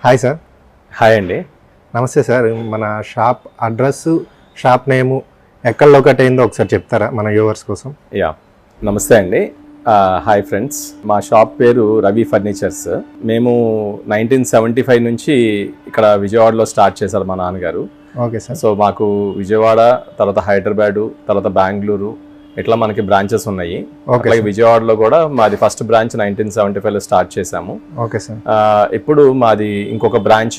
Hi sir. Hi అండి. నమస్తే sir. మన షాప్ అడ్రస్, షాప్ నేము ఎక్కడ లొకేట్ అయిందో ఒకసారి చెప్తారా మన వ్యూవర్స్ కోసం? నమస్తే అండి. హాయ్ ఫ్రెండ్స్, మా షాప్ పేరు రవి ఫర్నిచర్స్. మేము 1975 నుంచి ఇక్కడ విజయవాడలో స్టార్ట్ చేశారు మా నాన్నగారు. Okay sir. సో మాకు విజయవాడ, తర్వాత హైదరాబాదు, తర్వాత బెంగళూరు ఇట్లా మనకి బ్రాంచెస్ ఉన్నాయి. అలాగే విజయవాడలో కూడా మాది ఫస్ట్ బ్రాంచ్ 1975లో స్టార్ట్ చేశాము. Okay sir. ఇప్పుడు మాది ఇంకొక బ్రాంచ్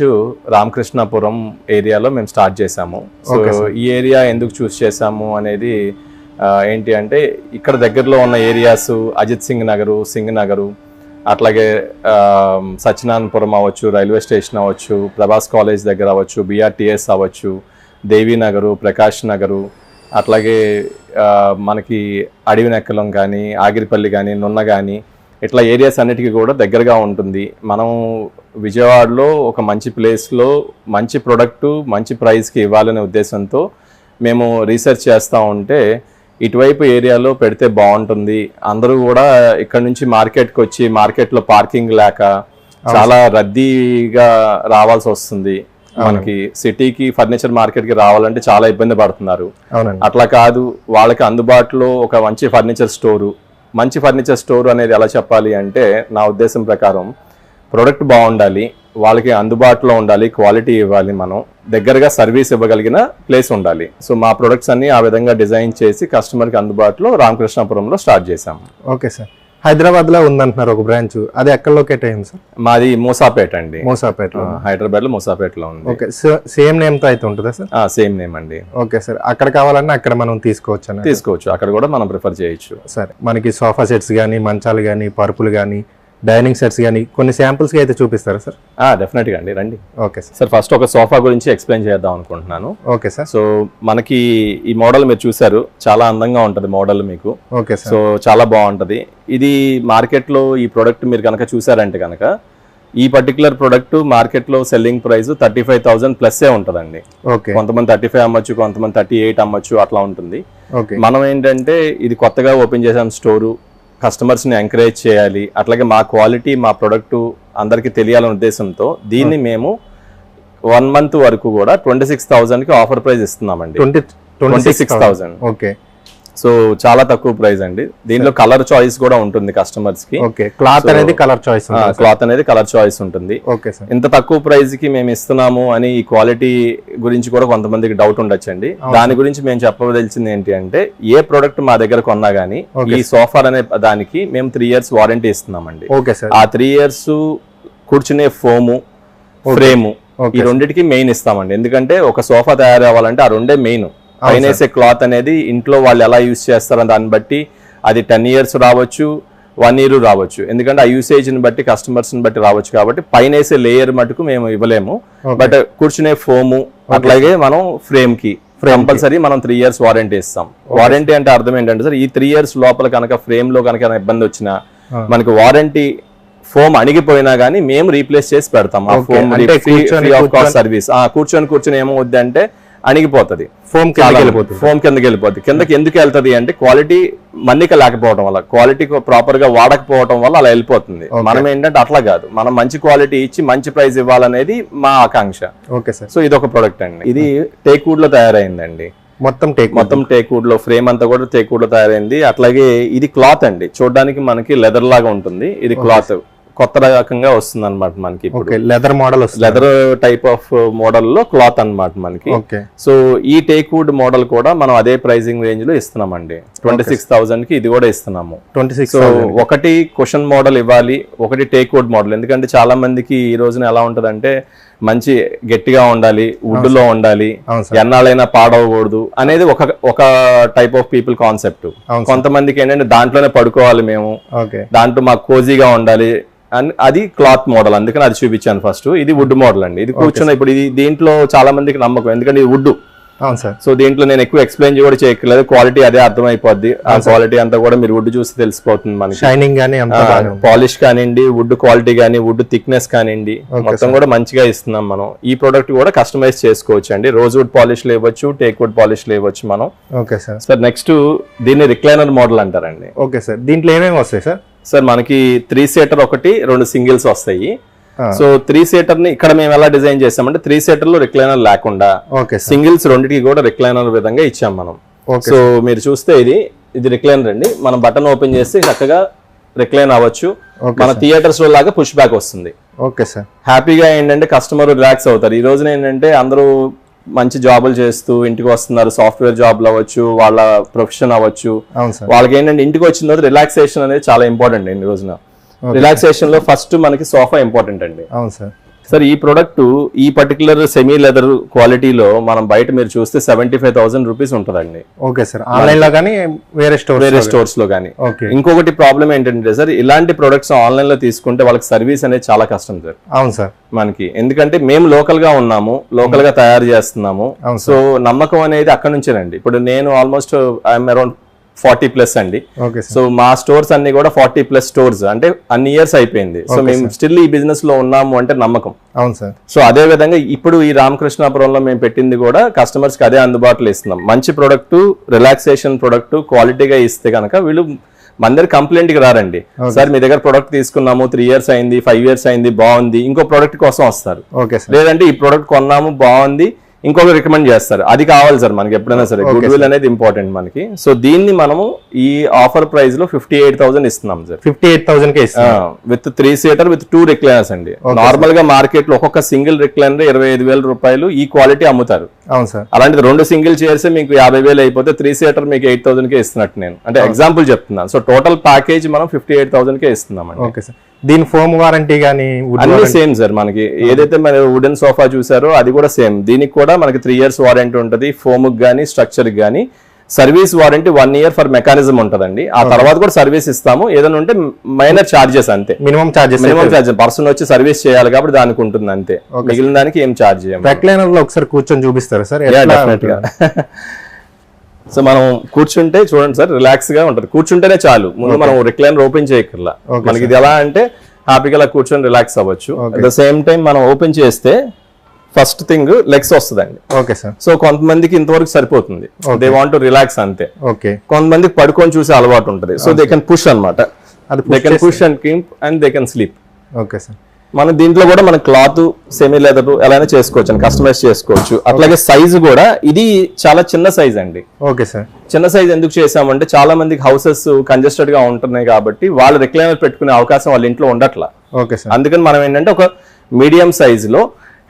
రామకృష్ణాపురం ఏరియాలో మేము స్టార్ట్ చేశాము. సో ఈ ఏరియా ఎందుకు చూస్ చేశాము అనేది ఏంటి అంటే, ఇక్కడ దగ్గరలో ఉన్న ఏరియాస్ అజిత్ సింగ్ నగరు, సింగ్ నగరు, అట్లాగే సత్యనారాయణపురం అవ్వచ్చు, రైల్వే స్టేషన్ అవ్వచ్చు, ప్రభాస్ కాలేజ్ దగ్గర అవ్వచ్చు, బిఆర్టీఎస్ అవ్వచ్చు, దేవీ నగరు, ప్రకాష్ నగరు, అట్లాగే మనకి అడవి నెక్కలం కానీ, ఆగిరిపల్లి కానీ, నున్న కానీ, ఇట్లా ఏరియాస్ అన్నిటికీ కూడా దగ్గరగా ఉంటుంది. మనం విజయవాడలో ఒక మంచి ప్లేస్లో మంచి ప్రొడక్టు మంచి ప్రైస్కి ఇవ్వాలనే ఉద్దేశంతో మేము రీసెర్చ్ చేస్తూ ఉంటే, ఇటువైపు ఏరియాలో పెడితే బాగుంటుంది, అందరూ కూడా ఇక్కడ నుంచి మార్కెట్కి వచ్చి మార్కెట్లో పార్కింగ్ లేక చాలా రద్దీగా రావాల్సి వస్తుంది. మనకి సిటీకి ఫర్నిచర్ మార్కెట్కి రావాలంటే చాలా ఇబ్బంది పడుతున్నారు. అట్లా కాదు, వాళ్ళకి అందుబాటులో ఒక మంచి ఫర్నిచర్ స్టోర్ అనేది ఎలా చెప్పాలి అంటే, నా ఉద్దేశం ప్రకారం ప్రొడక్ట్ బాగుండాలి, వాళ్ళకి అందుబాటులో ఉండాలి, క్వాలిటీ ఇవ్వాలి, మనం దగ్గరగా సర్వీస్ ఇవ్వగలిగిన ప్లేస్ ఉండాలి. సో మా ప్రొడక్ట్స్ అన్ని ఆ విధంగా డిజైన్ చేసి కస్టమర్కి అందుబాటులో రామకృష్ణాపురంలో స్టార్ట్ చేశాము. Okay sir. హైదరాబాద్ లో ఉందంటున్నారు ఒక బ్రాంచ్, అది ఎక్కడ లొకేట్ అయింది సార్? మాది మూసాపేట అండి. మూసాపేట, హైదరాబాద్ లో మూసాపేటలో ఉంది. ఓకే. సేమ్ నేమ్ తో అయితే ఉంటుందా సార్? సేమ్ నేమ్ అండి. Okay sir. అక్కడ కావాలన్నా అక్కడ మనం తీసుకోవచ్చు, అక్కడ కూడా మనం ప్రిఫర్ చేయొచ్చు. సరే, మనకి సోఫా సెట్స్ కానీ, మంచాలు కానీ, పరుపులు కానీ, డైనింగ్ సెట్స్ కానీ కొన్ని శాంపుల్స్ కి అయితే చూపిస్తారా సార్? డెఫినెట్ గా అండి, రండి. ఓకే సార్, ఫస్ట్ ఒక సోఫా గురించి ఎక్స్ప్లెయిన్ చేద్దాం అనుకుంటున్నాను. Okay sir. సో మనకి ఈ మోడల్ మీరు చూసారు, చాలా అందంగా ఉంటది మోడల్ మీకు. Okay sir. సో చాలా బాగుంటది. ఇది మార్కెట్ లో ఈ ప్రొడక్ట్ మీరు కనుక చూసారంటే కనుక, ఈ పర్టికులర్ ప్రొడక్ట్ మార్కెట్ లో సెల్లింగ్ ప్రైస్ 35,000 ప్లస్ ఉంటదండి. కొంతమంది 35 అమ్మచ్చు, కొంతమంది 38 అమ్మచ్చు, అట్లా ఉంటుంది. మనం ఏంటంటే, ఇది కొత్తగా ఓపెన్ చేసాం స్టోరు, కస్టమర్స్ని ఎంకరేజ్ చేయాలి, అట్లాగే మా క్వాలిటీ మా ప్రొడక్ట్ అందరికీ తెలియాలనే ఉద్దేశంతో దీన్ని మేము 1 మంత్ వరకు కూడా 26,000కి ఆఫర్ ప్రైస్ ఇస్తున్నామండి. 26,000. ఓకే. సో చాలా తక్కువ ప్రైస్ అండి. దీనిలో కలర్ చాయిస్ కూడా ఉంటుంది కస్టమర్స్ కి. క్లాత్ అనేది కలర్ చాయిస్ ఉంటుంది. ఇంత తక్కువ ప్రైస్ కి మేము ఇస్తున్నాము అని ఈ క్వాలిటీ గురించి కూడా కొంతమందికి డౌట్ ఉండొచ్చండి. దాని గురించి మేము చెప్పదలిచింది ఏంటి అంటే, ఏ ప్రొడక్ట్ మా దగ్గర కొన్నా గానీ ఈ సోఫా అనే దానికి మేము 3 years వారంటీ ఇస్తున్నామండి. ఆ 3 years కూర్చునే ఫోము, ఫ్రేము, ఈ రెండింటికి మెయిన్ ఇస్తామండి. ఎందుకంటే ఒక సోఫా తయారు అవ్వాలంటే ఆ రెండే మెయిన్. పైన వేసే క్లాత్ అనేది ఇంట్లో వాళ్ళు ఎలా యూజ్ చేస్తారని దాన్ని బట్టి అది 10 years రావచ్చు, 1 year రావచ్చు. ఎందుకంటే ఆ యూసేజ్ని బట్టి, కస్టమర్స్ని బట్టి రావచ్చు. కాబట్టి పైన వేసే లేయర్ మటుకు మేము ఇవ్వలేము. బట్ కూర్చునే ఫోము, అట్లాగే మనం ఫ్రేమ్ కి కంపల్సరీ మనం 3 years వారంటీ ఇస్తాం. వారంటీ అంటే అర్థం ఏంటంటే సార్, ఈ 3 years లోపల కనుక ఫ్రేమ్ లో కనుక ఇబ్బంది వచ్చినా మనకి వారంటీ ఫోమ్ అణిగిపోయినా గానీ మేము రీప్లేస్ చేసి పెడతాం. ఆ foam free of cost service. కూర్చొని ఏమవుద్ది అంటే అణిగిపోతుంది, ఫోమ్ కిందకి వెళ్ళిపోతుంది. కిందకి ఎందుకు వెళ్తుంది అంటే, క్వాలిటీ మన్నిక లేకపోవడం వల్ల, క్వాలిటీ ప్రాపర్ గా వాడకపోవడం వల్ల అలా వెళ్ళిపోతుంది. మనం ఏంటంటే అట్లా కాదు, మనం మంచి క్వాలిటీ ఇచ్చి మంచి ప్రైస్ ఇవ్వాలనేది మా ఆకాంక్ష. సో ఇది ఒక ప్రొడక్ట్ అండి. ఇది టేక్ వుడ్ లో తయారైందండి. మొత్తం టేక్ వుడ్ లో, ఫ్రేమ్ అంతా కూడా టేక్ వుడ్ లో తయారైంది. అట్లాగే ఇది క్లాత్ అండి, చూడడానికి మనకి లెదర్ లాగా ఉంటుంది. ఇది క్లాత్ కొత్త రకంగా వస్తుంది అనమాట మనకి. లెదర్ టైప్ ఆఫ్ మోడల్ లో క్లాత్ అనమాట మనకి. సో ఈ టేక్ వుడ్ మోడల్ కూడా మనం అదే ప్రైసింగ్ రేంజ్ లో ఇస్తున్నామండి. 26,000కి ఇది కూడా ఇస్తున్నాము. సో ఒకటి కుషన్ మోడల్ ఇవ్వాలి, ఒకటి టేక్ వుడ్ మోడల్. ఎందుకంటే చాలా మందికి ఈ రోజున ఎలా ఉంటదంటే, మంచి గట్టిగా ఉండాలి, వుడ్ లో ఉండాలి, ఎన్నాళ్ళైనా పాడవకూడదు అనేది ఒక టైప్ ఆఫ్ పీపుల్ కాన్సెప్ట్. కొంతమందికి ఏంటంటే దాంట్లోనే పడుకోవాలి మేము, దాంట్లో మాకు కోజీగా ఉండాలి, అది క్లాత్ మోడల్. అందుకని అది చూపించాను ఫస్ట్. ఇది వుడ్ మోడల్ అండి. ఇది కూర్చున్న ఇప్పుడు దీంట్లో చాలా మందికి నమ్మకం, ఎందుకంటే ఇది వుడ్. సో దీంట్లో నేను ఎక్కువ ఎక్స్ప్లెయిన్ కూడా చేయట్లేదు, క్వాలిటీ అదే అర్థమైపోద్ది. ఆ క్వాలిటీ అంతా కూడా మీరు వుడ్ చూసి తెలిసిపోతుంది మనకి. షైనింగ్ గానీ, పాలిష్ కానివ్వండి, వుడ్ క్వాలిటీ కానీ, వుడ్ థిక్నెస్ కానివ్వండి, మొత్తం కూడా మంచిగా ఇస్తున్నాం మనం. ఈ ప్రోడక్ట్ కూడా కస్టమైజ్ చేసుకోవచ్చు అండి. రోజ్ వుడ్ పాలిష్ లేవచ్చు, టేక్ వుడ్ పాలిష్ లేవచ్చు మనం. Okay sir. సార్ నెక్స్ట్ దీన్ని రిక్లైనర్ మోడల్ అంటారండి. Okay sir. దీంట్లో ఏమేమి వస్తాయి సార్? సార్ మనకి 3 seater ఒకటి, 2 singles వస్తాయి. సో 3 సీటర్ ని ఇక్కడ మేము ఎలా డిజైన్ చేసామంటే 3 సీటర్ లో రిక్లైనర్ లేకుండా సింగిల్స్ రెండింటికి కూడా రిక్లైనర్ విధంగా ఇచ్చాం మనం. సో మీరు చూస్తే ఇది రిక్లైనర్ అండి. మనం బటన్ ఓపెన్ చేస్తే చక్కగా రిక్లైన్ అవ్వచ్చు. మన థియేటర్స్ లో లాగా పుష్ బ్యాక్ వస్తుంది. Okay sir. హ్యాపీగా ఏంటంటే కస్టమర్ రిలాక్స్ అవుతారు. ఈ రోజున ఏంటంటే అందరూ మంచి జాబులు చేస్తూ ఇంటికి వస్తున్నారు. సాఫ్ట్వేర్ జాబ్లు అవ్వచ్చు, వాళ్ళ ప్రొఫెషన్ అవ్వచ్చు. వాళ్ళకి ఏంటంటే ఇంటికి వచ్చిన తర్వాత రిలాక్సేషన్ అనేది చాలా ఇంపార్టెంట్ అండి. ఈ రోజున రిలాక్సేషన్ లో ఫస్ట్ మనకి సోఫా ఇంపార్టెంట్ అండి. అవును సార్. సార్ ఈ ప్రొడక్ట్ ఈ పర్టికులర్ సెమీ లెదర్ క్వాలిటీలో మనం బయట మీరు చూస్తే 75,000 రూపీస్ ఉంటుందండి. Okay sir. ఆన్లైన్ లో కానీ వేరే స్టోర్స్ లో కానీ. ఇంకొకటి ప్రాబ్లం ఏంటంటే సార్, ఇలాంటి ప్రొడక్ట్స్ ఆన్లైన్ లో తీసుకుంటే వాళ్ళకి సర్వీస్ అనేది చాలా కష్టం సార్. అవును సార్. మనకి ఎందుకంటే మేము లోకల్ గా ఉన్నాము, లోకల్ గా తయారు చేస్తున్నాము. సో నమ్మకం అనేది అక్కడ నుంచేనండి. ఇప్పుడు నేను ఆల్మోస్ట్ ఐఎమ్ అరౌండ్ 40+ అండి. సో మా స్టోర్స్ అన్ని కూడా 40+ స్టోర్స్, అంటే అన్ని ఇయర్స్ అయిపోయింది. సో మేము స్టిల్ ఈ బిజినెస్ లో ఉన్నాము అంటే నమ్మకం. అవును సార్. సో అదే విధంగా ఇప్పుడు ఈ రామకృష్ణాపురంలో మేము పెట్టింది కూడా కస్టమర్స్ కి అదే అందుబాటులో ఇస్తున్నాం. మంచి ప్రొడక్ట్, రిలాక్సేషన్ ప్రొడక్ట్ క్వాలిటీగా ఇస్తే కనుక వీళ్ళు మన దగ్గర కంప్లైంట్ కి రారండి. సార్ మీ దగ్గర ప్రొడక్ట్ తీసుకున్నాము 3 years అయింది, 5 years అయింది, బాగుంది, ఇంకో ప్రొడక్ట్ కోసం వస్తారు. లేదంటే ఈ ప్రొడక్ట్ కొన్నాము బాగుంది, ఇంకొక రికమెండ్ చేస్తారు. అది కావాలి సార్ మనకి ఎప్పుడైనా సరే. గుడ్ విల్ అనేది ఇంపార్టెంట్ మనకి. సో దీన్ని మనము ఈ ఆఫర్ ప్రైస్ లో 58,000 ఇస్తున్నాం sir. 58,000 with 3 seater with 2 recliners అండి. నార్మల్ గా మార్కెట్ లో ఒక్కొక్క సింగిల్ రిక్లైనర్ 25,000 రూపాయలు ఈ క్వాలిటీ అమ్ముతారు. అవును సార్. అలాంటిది 2 సింగిల్ చైర్స్ మీకు 50,000 అయిపోతే 3 సీటర్ మీకు 8,000 కే ఇస్తున్నట్టు నేను అంటే ఎగ్జాంపుల్ చెప్తున్నాను. సో టోటల్ ప్యాకేజ్ మనం 58,000 కే ఇస్తున్నాం అండి. Okay sir. దీని ఫోమ్ వారంటీ కానీ అన్ని సేమ్ సార్. మనకి ఏదైతే మన వుడెన్ సోఫా చూసారో అది కూడా సేమ్. దీనికి కూడా మనకి 3 years వారంటీ ఉంటుంది. ఫోమ్ గానీ స్ట్రక్చర్ గానీ. Service warranty 1 year for mechanism ఉంటదండి. ఆ తర్వాత కూడా సర్వీస్ ఇస్తాము. ఏదైనా ఉంటే మైనర్ చార్జెస్ అంతే. మినిమం చార్జెస్ పర్సన్ వచ్చి సర్వీస్ చేయాలి కాబట్టి దానికి ఉంటుంది అంతే. మిగిలిన దానికి ఏం చార్జ్ చేయం. రెక్లైనర్ లో ఒకసారి కూర్చొని చూపిస్తారా సార్? డెఫినెట్ గా. సో మనం కూర్చుంటే చూడండి సార్, రిలాక్స్ గా ఉంటది. కూర్చుంటేనే చాలు. ముందు మనం రిక్లైనర్ ఓపెన్ చేయక్కర్లా. మనకి ఇది ఎలా అంటే హ్యాపీగా కూర్చొని రిలాక్స్ అవ్వచ్చు. అట్ ద సేమ్ టైం మనం ఓపెన్ చేస్తే ఫస్ట్ థింగ్ లెగ్స్ వస్తుందండి. Okay sir. సో కొంతమందికి ఇంతవరకు సరిపోతుంది. దే వాంట్ టు రిలాక్స్ అంతే. ఓకే. కొంతమందికి పడుకొని చూసే అలవాటు ఉంటుంది. సో దే కెన్ పుష్ అనమాట. They can push and keep and they can sleep. Okay sir. మన దీంట్లో కూడా మన క్లాత్ సెమీ లెదర్ ఎలా చేసుకోవచ్చు అండి, కస్టమైజ్ చేసుకోవచ్చు. అట్లాగే సైజు కూడా ఇది చాలా చిన్న సైజ్ అండి. Okay sir. చిన్న సైజ్ ఎందుకు చేసామంటే చాలా మందికి హౌసెస్ కంజెస్టెడ్ గా ఉంటున్నాయి కాబట్టి వాళ్ళు రిక్లైనర్ పెట్టుకునే అవకాశం వాళ్ళ ఇంట్లో ఉండట్లా. Okay sir. అందుకని మనం ఏంటంటే ఒక మీడియం సైజ్ లో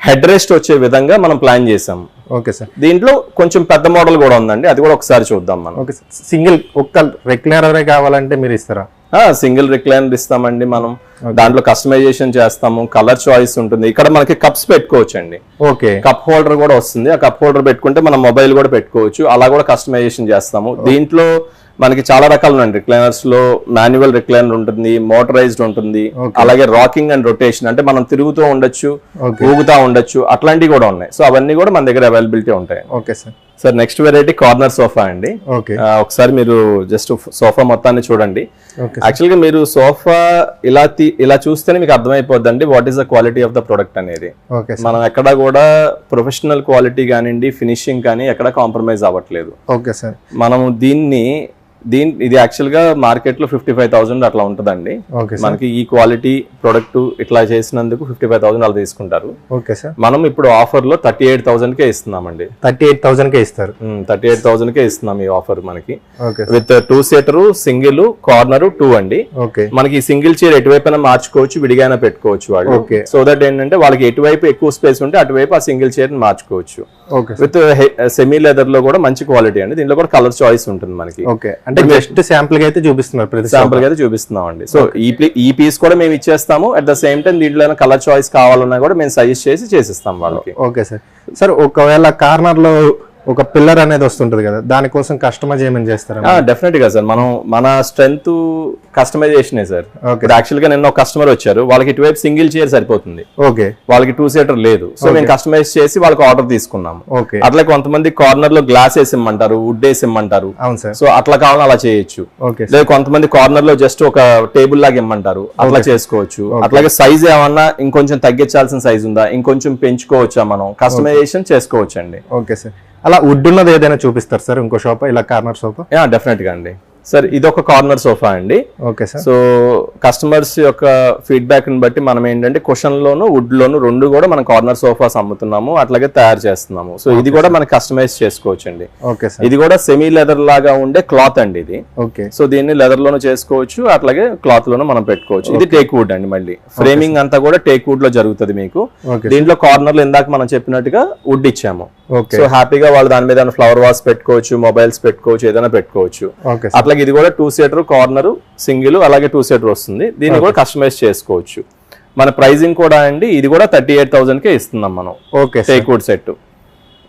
హెడ్ రెస్ట్ వచ్చే విధంగా మనం ప్లాన్ చేసాం. Okay sir. దీంట్లో కొంచెం పెద్ద మోడల్ కూడా ఉందండి, అది కూడా ఒకసారి చూద్దాం మనం. Okay sir. సింగిల్ ఒక్క రిక్లైనర్ కావాలంటే మీరు ఇస్తారా? సింగిల్ రిక్లైనర్ ఇస్తామండి మనం. దాంట్లో కస్టమైజేషన్ చేస్తాము. కలర్ చాయిస్ ఉంటుంది. ఇక్కడ మనకి కప్స్ పెట్టుకోవచ్చు అండి. ఓకే. కప్ హోల్డర్ కూడా వస్తుంది. ఆ కప్ హోల్డర్ పెట్టుకుంటే మనం మొబైల్ కూడా పెట్టుకోవచ్చు. అలా కూడా కస్టమైజేషన్ చేస్తాము. దీంట్లో మనకి చాలా రకాలు ఉన్నాయి. రిక్లైనర్స్ లో మాన్యువల్ రిక్లైనర్ ఉంటుంది, మోటరైజ్డ్ ఉంటుంది, అలాగే రాకింగ్ అండ్ రొటేషన్ అంటే మనం తిరుగుతూ ఉండొచ్చు, ఊగుతా ఉండొచ్చు, అట్లాంటివి కూడా ఉన్నాయి. సో అవన్నీ కూడా మన దగ్గర అవైలబిలిటీ ఉంటాయి. Okay sir. Sir next variety corner sofa అండి. ఒకసారి మీరు జస్ట్ సోఫా మొత్తాన్ని చూడండి. యాక్చువల్ గా మీరు సోఫా ఇలా చూస్తేనే మీకు అర్థమైపోద్దండి what is the quality of the product అనేది. మనం ఎక్కడా కూడా ప్రొఫెషనల్ క్వాలిటీ కానివ్వండి, ఫినిషింగ్ కానీ ఎక్కడ కాంప్రమైజ్ అవ్వట్లేదు. Okay sir. మనం ఇది యాక్చువల్ గా మార్కెట్ లో 55,000 అట్లా ఉంటదండి. మనకి ఈ క్వాలిటీ ప్రొడక్ట్ ఇట్లా చేసినందుకు 55,000 అలా తీసుకుంటారు. Okay sir. మనం ఇప్పుడు ఆఫర్ లో 38,000 కే ఇస్తున్నామండి. 38,000 కే ఇస్తారు. 38,000 కే ఇస్తున్నాం ఈ ఆఫర్ మనకి. విత్ 2 సీటర్, సింగిల్, కార్నర్ 2 అండి. మనకి సింగిల్ చైర్ ఎటువైపు మార్చుకోవచ్చు, విడిగా పెట్టుకోవచ్చు వాళ్ళు. సో దట్ ఏంటంటే వాళ్ళకి ఎటువైపు ఎక్కువ స్పేస్ ఉంటే అటువైపు ఆ సింగిల్ చైర్ మార్చుకోవచ్చు. విత్ సెమీ లెదర్ లో కూడా మంచి క్వాలిటీ అండి. దీంట్లో కూడా కలర్ చాయిస్ ఉంటుంది మనకి. అంటే జస్ట్ శాంపుల్ గా అయితే చూపిస్తున్నారు, శాంపుల్ గా అయితే చూపిస్తున్నాం అండి. సో ఈ పీస్ కూడా మేము ఇచ్చేస్తాము. అట్ ద సేమ్ టైం దీంట్లో కలర్ చాయిస్ కావాలన్నా కూడా మేము సజెస్ట్ చేసిస్తాం వాళ్ళకి. Okay sir. సార్ ఒకవేళ కార్నర్ లో ఒక పిల్లర్ అనేది వస్తుంటది కదా, దానికోసం కస్టమైజ్ ఏమైనా చేస్తారా? డెఫినెట్ గా సార్. మనం మన స్ట్రెంత్ కస్టమైజేషన్ సార్. యాక్చువల్ గా నిన్న ఒక కస్టమర్ వచ్చారు, వాళ్ళకి ఇటువైపు సింగిల్ చైర్ సరిపోతుంది. ఓకే. వాళ్ళకి 2 సీటర్ లేదు. సో మేము కస్టమైజ్ చేసి వాళ్ళకి ఆర్డర్ తీసుకున్నాము. అట్లా కొంతమంది కార్నర్ లో గ్లాస్ వేసి ఇమ్మంటారు, వుడ్ వేసి ఇమ్మంటారు. సో అట్లా కావాలని అలా చేయొచ్చు. లేదా కొంతమంది కార్నర్ లో జస్ట్ ఒక టేబుల్ లాగా ఇమ్మంటారు, అట్లా చేసుకోవచ్చు. అట్లాగే సైజ్ ఏమన్నా ఇంకొంచెం తగ్గించాల్సిన సైజ్ ఉందా, ఇంకొంచెం పెంచుకోవచ్చా, మనం కస్టమైజేషన్ చేసుకోవచ్చు అండి. Okay sir. అలా వుడ్ ఉన్నది ఏదైనా చూపిస్తారు సార్ ఇంకో షాప్ ఇలా కార్నర్ సోఫా? డెఫినెట్ గా అండి. సార్ ఇది ఒక కార్నర్ సోఫా అండి. Okay sir. సో కస్టమర్స్ యొక్క ఫీడ్బ్యాక్ ని బట్టి మనం ఏంటంటే కుషన్ లోను వుడ్ లోను రెండు కూడా మనం కార్నర్ సోఫాస్ అమ్ముతున్నాము, అట్లాగే తయారు చేస్తున్నాము. సో ఇది కూడా మనం కస్టమైజ్ చేసుకోవచ్చు అండి. Okay sir. ఇది కూడా సెమీ లెదర్ లాగా ఉండే క్లాత్ అండి ఇది. ఓకే. సో దీన్ని లెదర్ లోను చేసుకోవచ్చు, అట్లాగే క్లాత్ లోను మనం పెట్టుకోవచ్చు. ఇది టేక్ వుడ్ అండి. మళ్ళీ ఫ్రేమింగ్ అంతా కూడా టేక్ వుడ్ లో జరుగుతుంది మీకు. దీంట్లో కార్నర్ లో ఇందాక మనం చెప్పినట్టుగా వుడ్ ఇచ్చాము. సో హ్యాపీగా వాళ్ళు దాని మీద ఫ్లవర్ వాస్ పెట్టుకోవచ్చు, మొబైల్స్ పెట్టుకోవచ్చు, ఏదైనా పెట్టుకోవచ్చు. అట్లాగే ఇది కూడా 2 సీటర్ కార్నర్ సింగిల్, అలాగే 2 సీటర్ వస్తుంది. దీన్ని కూడా కస్టమైజ్ చేసుకోవచ్చు. మన ప్రైజింగ్ కూడా అండి ఇది కూడా 38,000 కే ఇస్తున్నాం మనం. ఓకే. టేక్ వుడ్ సెట్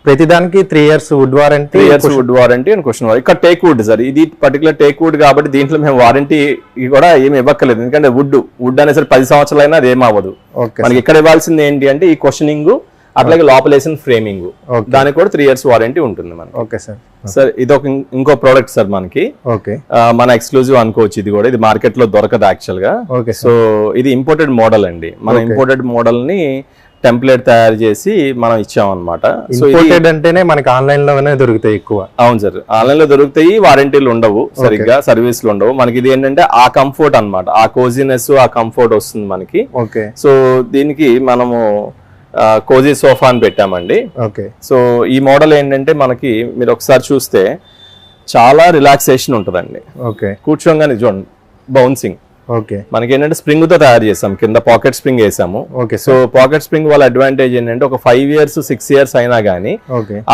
ప్రతిదానికి 3 years wood warranty, 3 years wood warranty and question ఇక్కడ టేక్ వుడ్ సార్. ఇది పర్టికులర్ టేక్ వుడ్ కాబట్టి దీంట్లో మేము వారంటీ కూడా ఏమి ఇవ్వక్కర్లేదు, ఎందుకంటే వుడ్ అనేసరి 10 సంవత్సరాలైనా అది ఏం అవ్వదు. మనకి ఇక్కడ ఇవ్వాల్సింది ఏంటి అంటే ఈ క్వశ్చనింగ్, అట్లాగే లోపల వేసిన ఫ్రేమింగ్, దానికి కూడా 3 years వారంటీ ఉంటుంది మనకి. Okay sir. సార్ ఇది ఒక ఇంకో ప్రోడక్ట్ సార్ మనకి. ఓకే. మన ఎక్స్క్లూజివ్ అనుకోవచ్చు. ఇది కూడా ఇది మార్కెట్ లో దొరకదు యాక్చువల్ గా. సో ఇది ఇంపోర్టెడ్ మోడల్ అండి. మన ఇంపోర్టెడ్ మోడల్ ని టెంప్లెట్ తయారు చేసి మనం ఇచ్చామన్నమాట. ఇంపోర్టెడ్ అంటేనే మనకి ఆన్లైన్ లోనే దొరుకుతాయి ఎక్కువ. అవును సార్, ఆన్లైన్ లో దొరుకుతాయి, వారంటీలు ఉండవు, సరిగ్గా సర్వీసులు ఉండవు. మనకి ఇది ఏంటంటే ఆ కంఫర్ట్ అన్నమాట, ఆ కోజీనెస్, ఆ కంఫర్ట్ వస్తుంది మనకి. ఓకే. సో దీనికి మనము కోజీ సోఫా అని పెట్టామండి. ఓకే. సో ఈ మోడల్ ఏంటంటే మనకి మీరు ఒకసారి చూస్తే చాలా రిలాక్సేషన్ ఉంటుందండి. ఓకే. కూర్చోగానే చూడండి బౌన్సింగ్. ఓకే. మనకి ఏంటంటే స్ప్రింగ్ తో తయారు చేసాం, కింద పాకెట్ స్ప్రింగ్ వేసాము. ఓకే. సో పాకెట్ స్ప్రింగ్ వాళ్ళ అడ్వాంటేజ్ ఏంటంటే ఒక 5 years 6 years అయినా గానీ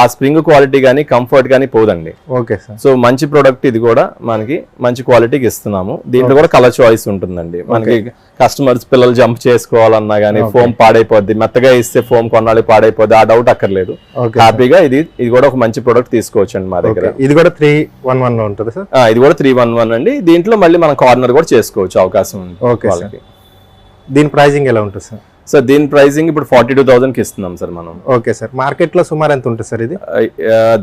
ఆ స్ప్రింగ్ క్వాలిటీ గానీ కంఫర్ట్ గానీ పోదండి. Okay sir. సో మంచి ప్రోడక్ట్ ఇది కూడా మనకి మంచి క్వాలిటీకి ఇస్తున్నాము. దీంట్లో కూడా కలర్ చాయిస్ ఉంటుందండి. మనకి కస్టమర్స్ పిల్లలు జంప్ చేసుకోవాలన్నా గానీ ఫోమ్ పాడైపోద్ది, మెత్తగా ఇస్తే ఫోమ్ కొన్నాళ్ళు పాడైపోద్ది, ఆ డౌట్ అక్కర్లేదు. హ్యాపీగా ఇది కూడా ఒక మంచి ప్రోడక్ట్ తీసుకోవచ్చు అండి మా దగ్గర. ఇది కూడా 311 లో ఉంటుంది సార్. ఇది కూడా 311 అండి. దీంట్లో మళ్ళీ మనం కార్నర్ కూడా చేసుకోవచ్చు అవకాశం ఉంది. ఓకే వాళ్ళకి. దీని ప్రైజింగ్ ఎలా ఉంటుంది సార్? సార్ దీని ప్రైజింగ్ ఇప్పుడు 42,000 కి ఇస్తున్నాం సార్ మనం. Okay sir. మార్కెట్ లో సుమారు ఎంత ఉంటుంది సార్ ఇది?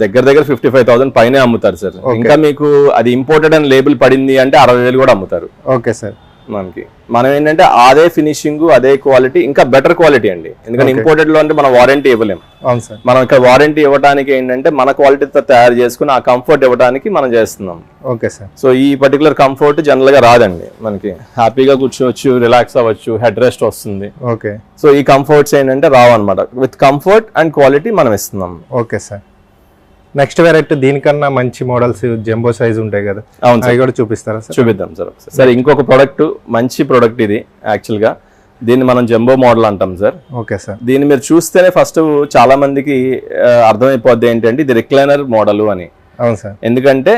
దగ్గర 55,000 పైనే అమ్ముతారు సార్. ఇంకా మీకు అది ఇంపోర్టెడ్ అని లేబుల్ పడింది అంటే 60,000 కూడా అమ్ముతారు. Okay sir. మనకి మనం ఏంటంటే అదే ఫినిషింగ్, అదే క్వాలిటీ, ఇంకా బెటర్ క్వాలిటీ అండి. ఎందుకంటే ఇంపోర్టెడ్ లో అంటే మనం వారంటీ ఇవ్వలేం. అవును సార్. మనం ఇక్కడ వారంటీ ఇవ్వడానికి ఏంటంటే మన క్వాలిటీతో తయారు చేసుకుని ఆ కంఫర్ట్ ఇవ్వడానికి మనం చేస్తున్నాం. Okay sir. సో ఈ పర్టికులర్ కంఫర్ట్ జనరల్ గా రాదండి మనకి. హ్యాపీగా కూర్చోవచ్చు, రిలాక్స్ అవ్వచ్చు, హెడ్ రెస్ట్ వస్తుంది. ఓకే. సో ఈ కంఫర్ట్స్ ఏంటంటే రావు అనమాట. విత్ కంఫర్ట్ అండ్ క్వాలిటీ మనం ఇస్తున్నాం. Okay sir. నెక్స్ట్ వెరైటీ దీనికన్నా మంచి మోడల్స్ జంబో సైజ్ ఉంటాయి కదా, అవును అవి కూడా చూపిస్తారా సార్? చూపిద్దాం సార్. సార్ ఇంకొక ప్రోడక్ట్, మంచి ప్రోడక్ట్ ఇది యాక్చువల్ గా. దీన్ని మనం జంబో మోడల్ అంటాం సార్. Okay sir. దీన్ని మీరు చూస్తేనే ఫస్ట్ చాలా మందికి అర్థమైపోద్ది ఏంటంటే ఇది రిక్లైనర్ మోడల్ అని. అవును సార్. ఎందుకంటే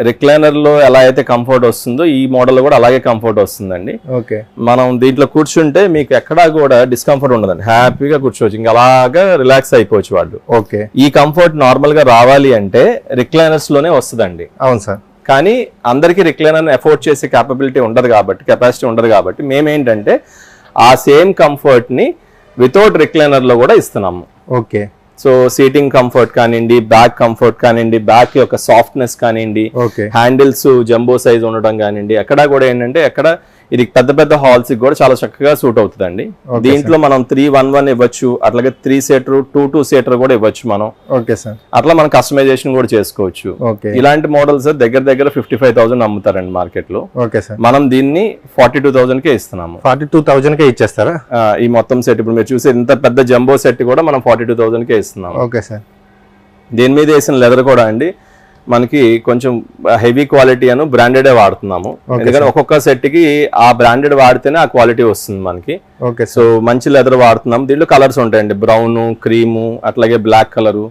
రిక్లైనర్ లో ఎలా అయితే కంఫర్ట్ వస్తుందో ఈ మోడల్ కూడా అలాగే కంఫర్ట్ వస్తుందండి. ఓకే. మనం దీంట్లో కూర్చుంటే మీకు ఎక్కడా కూడా డిస్కంఫర్ట్ ఉండదండి, హ్యాపీగా కూర్చోవచ్చు, ఇంకా అలాగా రిలాక్స్ అయిపోవచ్చు వాళ్ళు. ఓకే. ఈ కంఫర్ట్ నార్మల్ గా రావాలి అంటే రిక్లైనర్స్ లోనే వస్తుందండి. అవును సార్. కానీ అందరికి రిక్లైనర్ ఎఫోర్డ్ చేసే కెపాసిటీ ఉండదు కాబట్టి మేమేంటంటే ఆ సేమ్ కంఫర్ట్ ని వితౌట్ రిక్లైనర్ లో కూడా ఇస్తున్నాము. ఓకే. సో సీటింగ్ కంఫర్ట్ కానివ్వండి, బ్యాక్ కంఫర్ట్ కానివ్వండి, బ్యాక్ యొక్క సాఫ్ట్నెస్ కానివ్వండి, హ్యాండిల్స్ జంబో సైజ్ ఉండడం కానివ్వండి, ఎక్కడ కూడా ఏంటంటే ఎక్కడ ఇది పెద్ద పెద్ద హాల్స్ కూడా చాలా చక్కగా సూట్ అవుతుందండి. దీంట్లో మనం 311 ఇవ్వచ్చు, అట్లాగే 3 సీటర్ 2 సీటర్ కూడా ఇవ్వచ్చు మనం. Okay sir. అట్లా మనం కస్టమైజేషన్ కూడా చేసుకోవచ్చు. ఇలాంటి మోడల్స్ దగ్గర 55,000 అమ్ముతారండి మార్కెట్ లో. Okay sir. మనం దీన్ని 42,000 కే ఇస్తున్నాము. 42,000 కే ఇచ్చేస్తారా ఈ మొత్తం సెట్? ఇప్పుడు మీరు చూసే ఇంత పెద్ద జంబో సెట్ కూడా మనం 42,000 కే ఇస్తున్నాము. Okay sir. దీని మీద వేసిన లెదర్ కూడా అండి మనకి కొంచెం హెవీ క్వాలిటీ అను బ్రాండెడ్ వాడుతున్నాము. ఎందుకంటే ఒక్కొక్క సెట్ కి ఆ బ్రాండెడ్ వాడితేనే ఆ క్వాలిటీ వస్తుంది మనకి. సో మంచి లెదర్ వాడుతున్నాం. దీంట్లో కలర్స్ ఉంటాయండి, బ్రౌన్, క్రీము, అట్లాగే బ్లాక్ కలరు,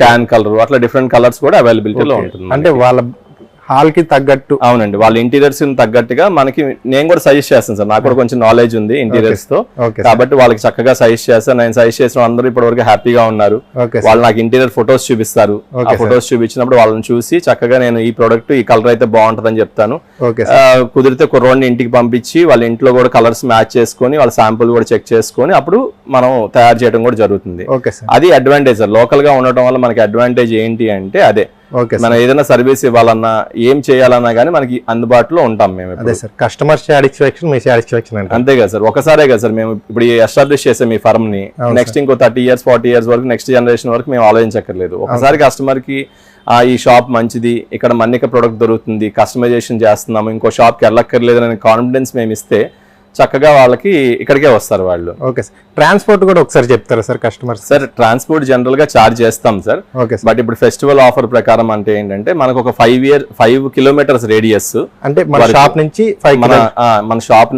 ట్యాన్ కలర్, అట్లా డిఫరెంట్ కలర్స్ కూడా అవైలబిలిటీలో ఉంటుంది. అంటే వాళ్ళ హాల్ కి తగ్గట్టు. అవునండి, వాళ్ళ ఇంటీరియర్స్ తగ్గట్టుగా మనకి నేను కూడా సజెస్ట్ చేస్తాను సార్. నాకు కూడా కొంచెం నాలెడ్జ్ ఉంది ఇంటీరియర్స్ తో, కాబట్టి వాళ్ళకి చక్కగా సజెస్ట్ చేస్తాను. నేను సజెస్ట్ చేసిన అందరూ ఇప్పటి వరకు హ్యాపీగా ఉన్నారు. వాళ్ళు నాకు ఇంటీరియర్ ఫొటోస్ చూపిస్తారు. ఆ ఫొటోస్ చూపించినప్పుడు వాళ్ళని చూసి చక్కగా నేను ఈ ప్రోడక్ట్ ఈ కలర్ అయితే బాగుంటుందని చెప్తాను. కుదిరితే కుర్రోడిని ఇంటికి పంపించి వాళ్ళ ఇంట్లో కూడా కలర్స్ మ్యాచ్ చేసుకొని వాళ్ళ శాంపుల్ కూడా చెక్ చేసుకొని అప్పుడు మనం తయారు చేయడం కూడా జరుగుతుంది. అది అడ్వాంటేజ్. లోకల్ గా ఉండటం వల్ల మనకి అడ్వాంటేజ్ ఏంటి అంటే అదే ఓకే మనం ఏదైనా సర్వీస్ ఇవ్వాలన్నా ఏం చేయాలన్నా కానీ మనకి అందుబాటులో ఉంటాం మేము. అదే సార్, కస్టమర్ సాటిస్ఫాక్షన్ మీ సాటిస్ఫాక్షన్ అంటే అంతే కదా సార్. ఒకసారే కదా సార్ మేము ఇప్పుడు ఎస్టాబ్లిష్ చేసాం ఈ ఫర్మ్ ని, నెక్స్ట్ ఇంకో 30 years 40 years వరకు నెక్స్ట్ జనరేషన్ వరకు మేము ఆలోచించక్కర్లేదు. ఒకసారి కస్టమర్ కి ఈ షాప్ మంచిది, ఇక్కడ మన్నిక ప్రొడక్ట్ దొరుకుతుంది, కస్టమైజేషన్ చేస్తున్నాము, ఇంకో షాప్కి వెళ్ళక్కర్లేదు అనే కాన్ఫిడెన్స్ మేము ఇస్తే చక్కగా వాళ్ళకి ఇక్కడికే వస్తారు వాళ్ళు. ఓకే సార్, ట్రాన్స్పోర్ట్ కూడా ఒకసారి చెప్తారా sir customer? Sir transport general గా చార్జ్ చేస్తాం సార్. ఓకే, బట్ ఇప్పుడు ఫెస్టివల్ ఆఫర్ ప్రకారం అంటే ఏంటంటే మనకు ఒక 5 kilometers రేడియస్, అంటే మన షాప్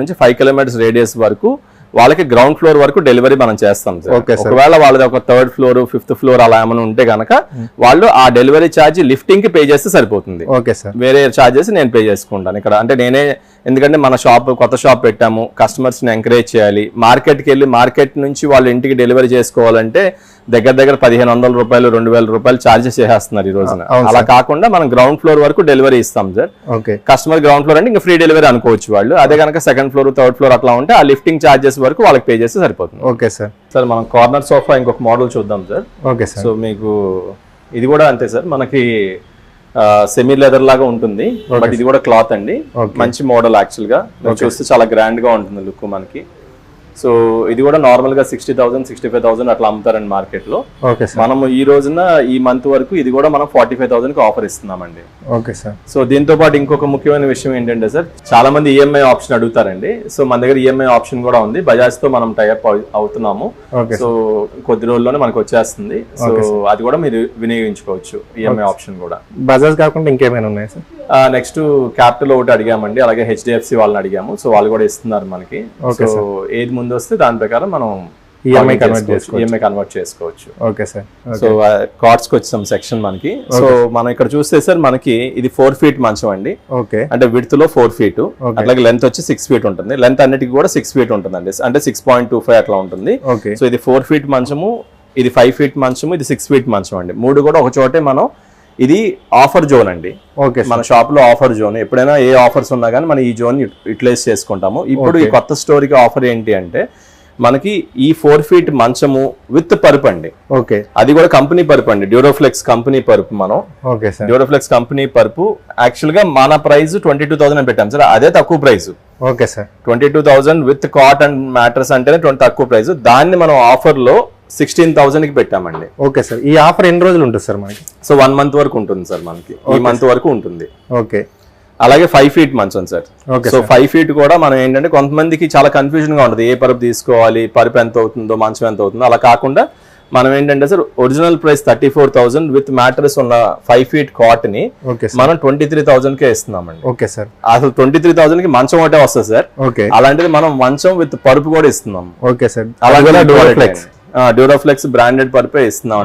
నుంచి 5 kilometers రేడియస్ వరకు వాళ్ళకి గ్రౌండ్ ఫ్లోర్ వరకు డెలివరీ మనం చేస్తాం సార్. ఒకవేళ వాళ్ళది ఒక 3rd floor 5th floor అలా ఏమైనా ఉంటే కనుక వాళ్ళు ఆ డెలివరీ ఛార్జ్ లిఫ్టింగ్ కి పే చేస్తే సరిపోతుంది. ఓకే సార్, వేరే ఛార్జెస్ నేను పే చేసుకుంటాను ఇక్కడ. అంటే నేనే, ఎందుకంటే మన కొత్త షాప్ పెట్టాము, కస్టమర్స్ ని ఎంకరేజ్ చేయాలి. మార్కెట్కి వెళ్ళి మార్కెట్ నుంచి వాళ్ళ ఇంటికి డెలివరీ చేసుకోవాలంటే దగ్గర 1,500 రూపాయలు 2,000 రూపాయలు ఛార్జెస్ చేసేస్తున్నారు ఈ రోజున. అలా కాకుండా మనం గ్రౌండ్ ఫ్లోర్ వరకు డెలివరీ ఇస్తాం సార్. కస్టమర్ గ్రౌండ్ ఫ్లోర్ అంటే ఇంకా ఫ్రీ డెలివరీ అనుకోవచ్చు వాళ్ళు. అదే కనుక 2nd floor 3rd floor అట్లా ఉంటే ఆ లిఫ్టింగ్ ఛార్జెస్ వరకు వాళ్ళకి పే చేస్తే సరిపోతుంది. Okay sir. సార్ మనం కార్నర్ సోఫా ఇంకొక మోడల్ చూద్దాం సార్. Okay sir. సో మీకు ఇది కూడా అంతే సార్, మనకి సెమీ లెదర్ లాగా ఉంటుంది, బట్ ఇది కూడా క్లాత్ అండి. మంచి మోడల్ యాక్చువల్ గా చూస్తే చాలా గ్రాండ్ గా ఉంటుంది లుక్ మనకి. సో ఇది కూడా నార్మల్ గా 60,000 65,000 అట్లా అమ్ముతారండి మార్కెట్ లో. మనము ఈ రోజున ఈ మంత్ వరకు ఇది కూడా మనం 45,000 కి ఆఫర్ ఇస్తున్నామండి. Okay sir. సో దీంతో పాటు ఇంకొక ముఖ్యమైన విషయం ఏంటంటే సార్, చాలా మంది ఈఎంఐ ఆప్షన్ అడుగుతారండి. సో మన దగ్గర ఈఎంఐ ఆప్షన్ కూడా ఉంది. బజాజ్ తో మనం టైఅప్ అవుతున్నాము. సో కొద్ది రోజుల్లోనే మనకు వచ్చేస్తుంది. సో అది కూడా మీరు వినియోగించుకోవచ్చు ఈఎంఐ ఆప్షన్ కూడా. బజాజ్ కాకుండా ఇంకేమైనా ఉన్నాయి సార్? నెక్స్ట్ క్యాపిటల్ ఒకటి అడిగామండి, అలాగే HDFC వాళ్ళని అడిగాము. సో వాళ్ళు కూడా ఇస్తున్నారు మనకి. సో ఏది ముందు వస్తే దాని ప్రకారం మనం ఈఎంఐ కన్వర్ట్ చేసుకోవచ్చు. Okay sir. సో కార్డ్స్ కి వచ్చాం సెక్షన్ మనకి. సో మనం ఇక్కడ చూస్తే సార్ మనకి ఇది 4 feet మంచం అండి. ఓకే, అంటే విడ్త్ లో 4 feet, అట్లాగే లెంత్ వచ్చి 6 feet ఉంటుంది. లెంత్ అన్నిటికి కూడా 6 feet ఉంటుందండి, అంటే 6.25 అట్లా ఉంటుంది. సో ఇది 4 feet మంచము, ఇది 5 feet మంచము, ఇది 6 feet మంచం అండి. మూడు కూడా ఒక చోటే మనం. ఇది ఆఫర్ జోన్ అండి. ఓకే, మన షాప్ లో ఆఫర్ జోన్. ఎప్పుడైనా ఏ ఆఫర్స్ ఉన్నా కానీ మనం ఈ జోన్ యూటిలైజ్ చేసుకుంటాము. ఇప్పుడు ఈ కొత్త స్టోరీకి ఆఫర్ ఏంటి అంటే మనకి ఈ 4 feet మంచము విత్ పరుపు అండి. ఓకే, అది కూడా కంపెనీ పరుపు అండి, డ్యూరోఫ్లెక్స్ కంపెనీ పరుపు. మనం ఓకే సార్, డ్యూరోఫ్లెక్స్ కంపెనీ పరుపు యాక్చువల్ గా మన ప్రైస్ 22,000 అని పెట్టాం సార్. అదే తక్కువ price. Okay sir, 22,000 with cot and mattress అంటేనే తక్కువ ప్రైస్. దాన్ని మనం ఆఫర్ లో 16,000 కి పెట్టామండి. Okay sir. ఈ ఆఫర్ ఎన్ని రోజులు ఉంటుంది సార్ మనకి? సో 1 month వరకు ఉంటుంది సార్ మనకి. ఈ మంత్ వరకు ఉంటుంది. ఓకే, అలాగే 5 feet మంచం సార్. సో 5 feet కూడా మనం ఏంటంటే కొంతమందికి చాలా కన్ఫ్యూజన్ గా ఉంటుంది, ఏ పరుపు తీసుకోవాలి, పరుపు ఎంత అవుతుందో, మంచం ఎంత అవుతుందో. అలా కాకుండా మనం ఏంటంటే sir original price 34,000 with mattress ఉన్న 5 feet కాట్ ని మనం 23,000 కే ఇస్తున్నామండి. Okay sir. అసలు 23,000 కి మంచం ఒకటే వస్తుంది సార్. ఓకే, అలాంటిది మనం మంచం విత్ పరుపు కూడా ఇస్తున్నాం. Okay sir. అలాగే డ్యూరోఫ్లెక్స్ బ్రాండెడ్ పరుపే ఇస్తున్నాం,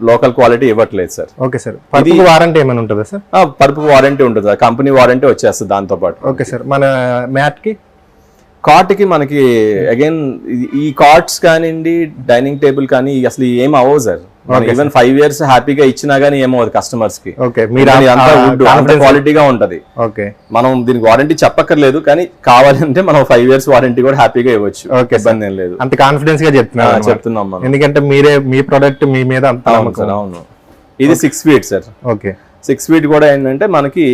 లోకల్ క్వాలిటీ ఇవ్వట్లేదు సార్. Okay sir. పరుపు వారంటీ ఏమైనా ఉంటుందా సార్? పరుపు వారంటీ ఉంటుంది సార్, కంపెనీ వారంటీ వచ్చేస్తుంది దాంతో పాటు. Okay sir. మన మ్యాట్ కి కాట్ కి మనకి అగైన్ ఈ కార్ట్స్ కానివ్వండి, డైనింగ్ టేబుల్ కానీ అసలు ఏం అవ్వవు సార్. ఈవెన్ 5 years హ్యాపీగా ఇచ్చినా గానీ ఏమవుతుంది కస్టమర్స్ కి. క్వాలిటీగా ఉంటది. మనం దీనికి వారంటీ చెప్పక్కర్లేదు, కానీ కావాలంటే మనం 5 years వారంటీ కూడా హ్యాపీగా ఇవ్వచ్చు. ఇబ్బంది ఏం లేదు. అంత కాన్ఫిడెన్స్ గా చెప్తున్నాం మనం, ఎందుకంటే మీ ప్రొడక్ట్ మీ మీద అంత నమ్మకం. అవును. ఇది 6 feet సార్. ఓకే, 6 feet కూడా ఏంటంటే మనకి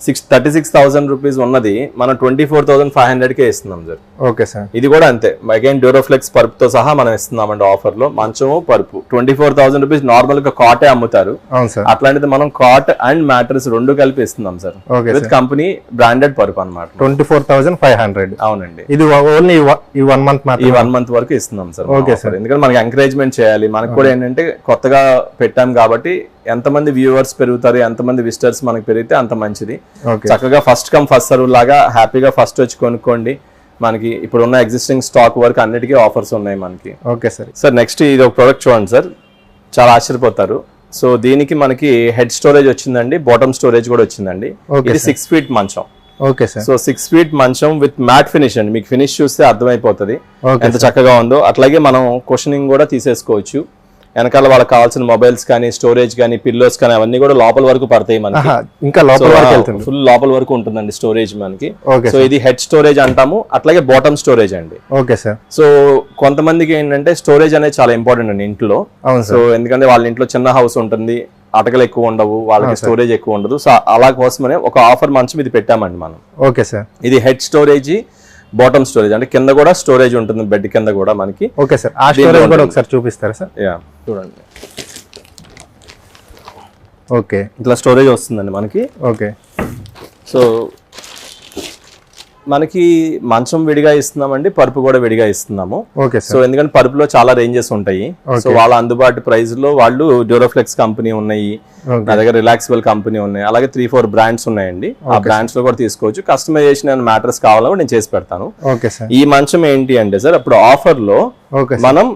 36,000 రూపీస్ ఉన్నది మనం 24,500 కే ఇస్తున్నాం సార్. Okay sir. ఇది కూడా అంతే, అగైన్ డ్యూరోఫ్లెక్స్ పరుపుతో సహా మనం ఇస్తున్నామండి ఆఫర్ లో. మంచము పరుపు 24,000 రూపీస్ నార్మల్ గా కాటే అమ్ముతారు. అట్లాంటిది మనం కాట్ అండ్ మ్యాట్రస్ రెండు కలిపి ఇస్తున్నాం సార్, విత్ కంపెనీ బ్రాండెడ్ పరుపు అనమాట. 24,500. అవునండి. ఇది ఓన్లీ ఈ 1 month ఈ 1 month వరకు ఇస్తున్నాం సార్. Okay sir. ఎందుకంటే మనకి ఎంకరేజ్మెంట్ చేయాలి, మనకు కూడా ఏంటంటే కొత్తగా పెట్టాం కాబట్టి ఎంతమంది వ్యూవర్స్ పెరుగుతారు, ఎంతమంది విజిటర్స్ మనకి పెరిగితే అంత మంచిది. చక్కగా ఫస్ట్ కమ్ ఫస్ట్ సర్వ్ లాగా హ్యాపీగా ఫస్ట్ వచ్చి కొనుక్కోండి. మనకి ఇప్పుడు ఉన్న ఎగ్జిస్టింగ్ స్టాక్ వరకు అన్నిటికీ ఆఫర్స్ ఉన్నాయి మనకి. Okay sir. సార్ నెక్స్ట్ ఇది ఒక ప్రోడక్ట్ చూడండి సార్, చాలా ఆశ్చర్యపోతారు. సో దీనికి మనకి హెడ్ స్టోరేజ్ వచ్చిందండి, బాటమ్ స్టోరేజ్ కూడా వచ్చిందండి. ఇది 6 feet మంచం. Okay sir. సో 6 feet మంచం విత్ మ్యాట్ ఫినిష్ అండి. మీకు ఫినిష్ చూస్తే అర్థమైపోతుంది ఎంత చక్కగా ఉందో. అట్లాగే మనం కుషనింగ్ కూడా తీసేసుకోవచ్చు. వెనకాల వాళ్ళకి కావాల్సిన మొబైల్స్ కానీ, స్టోరేజ్ కానీ, పిల్లోస్ కానీ అవన్నీ కూడా లోపల వరకు పడతాయి మనకి. ఇంకా ఫుల్ లోపల వరకు ఉంటుందండి స్టోరేజ్ మనకి. సో ఇది హెడ్ స్టోరేజ్ అంటాము, అట్లాగే బాటమ్ స్టోరేజ్ అండి. Okay sir. సో కొంతమందికి ఏంటంటే స్టోరేజ్ అనేది చాలా ఇంపార్టెంట్ అండి ఇంట్లో. సో ఎందుకంటే వాళ్ళ ఇంట్లో చిన్న హౌస్ ఉంటుంది, అటకలు ఎక్కువ ఉండవు, వాళ్ళకి స్టోరేజ్ ఎక్కువ ఉండదు. సో అలా కోసమనే ఒక ఆఫర్ మంచం ఇది పెట్టామండి మనం. Okay sir. ఇది హెడ్ స్టోరేజ్, బాటమ్ స్టోరేజ్, అంటే కింద కూడా స్టోరేజ్ ఉంటుంది, బెడ్ కింద కూడా మనకి. Okay sir. ఆ స్టోరేజ్ కూడా ఒకసారి చూపిస్తారా సార్? యా, చూడండి. ఓకే, ఇట్లా స్టోరేజ్ వస్తుందండి మనకి. ఓకే. సో మనకి మంచం విడిగా ఇస్తున్నామండి, పరుపు కూడా విడిగా ఇస్తున్నాము. ఓకే సో ఎందుకంటే పరుపులో చాలా రేంజెస్ ఉంటాయి. సో వాళ్ళ అందుబాటు ప్రైస్ లో వాళ్ళు డ్యూరోఫ్లెక్స్ కంపెనీ ఉన్నాయి, నా దగ్గర రిలాక్సిబుల్ కంపెనీ ఉన్నాయి, అలాగే 3-4 బ్రాండ్స్ ఉన్నాయండి. ఆ బ్రాండ్స్ లో కూడా తీసుకోవచ్చు. కస్టమైజేషన్ మ్యాటర్స్ కావాలో నేను చేసి పెడతాను. Okay sir. ఈ మంచం ఏంటి అంటే సార్, అప్పుడు ఆఫర్ లో మనం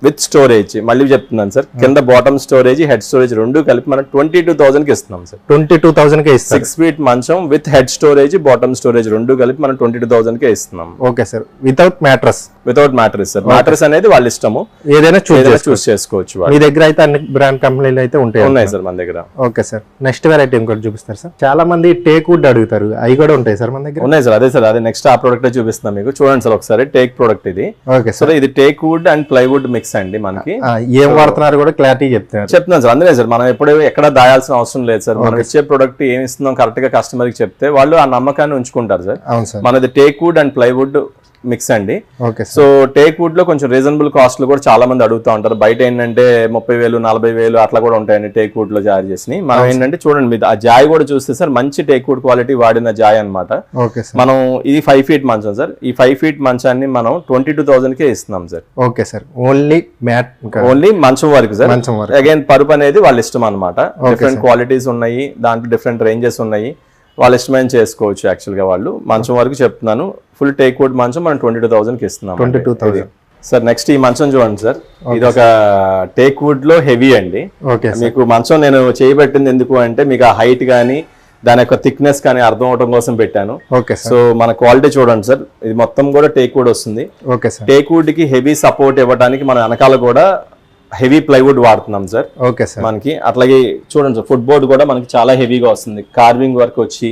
విత్ స్టోరేజ్, మళ్ళీ చెప్తున్నాను సార్, కింద బాటమ్ స్టోరేజ్, హెడ్ స్టోరేజ్ రెండు కలిపి మనం 22,000 కి ఇస్తున్నాం సార్. 22,000 కే ఇస్తాం. 6 feet మంచం with head storage, bottom storage రెండు కలిపి మనం 22,000 కే ఇస్తున్నాం. Okay sir. Without mattress. Without mattress sir. Mattress అనేది వాళ్ళ ఇష్టము, ఏదైనా చూస్ చేసుకోవచ్చు. మీ దగ్గర అయితే అన్ని బ్రాండ్ కంపెనీలు అయితే ఉన్నాయి సార్ మన దగ్గర. Okay sir. నెక్స్ట్ వెరైటీ ఇంకోటి చూపిస్తారు సార్. చాలా మంది టేక్ వుడ్ అడుగుతారు, అవి కూడా ఉంటాయి సార్ మన దగ్గర? ఉన్నాయి సార్. అదే సార్, అదే నెక్స్ట్ ఆ ప్రోడక్ట్ చూపిస్తాం మీకు. చూడండి సార్ ఒకసారి. టేక్ ప్రోడక్ట్ ఇది. Okay sir. ఇది teak wood and plywood mix అండి మనకి. ఏం వాడుతున్నారు కూడా క్లారిటీ చెప్తున్నాను సార్. అందుకే సార్, మనం ఎప్పుడు ఎక్కడ దాయాల్సిన అవసరం లేదు సార్. మనం ఇచ్చే ప్రొడక్ట్ ఏమి ఇస్తున్నాం కరెక్ట్ గా కస్టమర్ కి చెప్తే వాళ్ళు ఆ నమ్మకాన్ని ఉంచుకుంటారు సార్. అవును సార్. మనది take wood and plywood mix అండి. ఓకే. సో టేక్ వుడ్ లో కొంచెం రీజనబుల్ కాస్ట్ లో కూడా చాలా మంది అడుగుతూ ఉంటారు. బయట ఏంటంటే 30,000 40,000 అట్లా కూడా ఉంటాయండి టేక్ వుడ్ లో జాయ్ చేసి. మనం ఏంటంటే చూడండి, మీరు ఆ జాయ్ కూడా చూస్తే సార్ మంచి టేక్ వుడ్ క్వాలిటీ వాడిన జాయ్ అనమాట. మనం ఇది 5 feet మంచం సార్. ఈ 5 feet మంచాన్ని మనం 22,000 కే ఇస్తున్నాం సార్. Okay sir. ఓన్లీ మంచం వరకు సార్. అగైన్ పరుపు అనేది వాళ్ళ ఇష్టం అనమాట. డిఫరెంట్ క్వాలిటీస్ ఉన్నాయి, దాంట్లో డిఫరెంట్ రేంజెస్ ఉన్నాయి, వాళ్ళ ఇష్టమైన చేసుకోవచ్చు. యాక్చువల్ గా వాళ్ళు మంచం వరకు చెప్తున్నాను. ఫుల్ టేక్ వుడ్ మంచం మనం 22,000 కి ఇస్తున్నాం. 22,000 సార్. నెక్స్ట్ ఈ మంచం చూడండి సార్. ఇది ఒక టేక్ వుడ్ లో హెవీ అండి. మీకు మంచం నేను చేయబెట్టింది ఎందుకు అంటే మీకు ఆ హైట్ గానీ దాని యొక్క థిక్నెస్ కానీ అర్థం అవడం కోసం పెట్టాను. సో మన క్వాలిటీ చూడండి సార్. ఇది మొత్తం కూడా టేక్ వుడ్ వస్తుంది. టేక్ వుడ్ కి హెవీ సపోర్ట్ ఇవ్వడానికి మన వెనకాల కూడా హెవీ ప్లైవుడ్ వాడుతున్నాం సార్. Okay sir. మనకి అట్లాగే చూడండి సార్, ఫుట్ బోర్డ్ కూడా మనకి చాలా హెవీగా వస్తుంది, కార్వింగ్ వర్క్ వచ్చి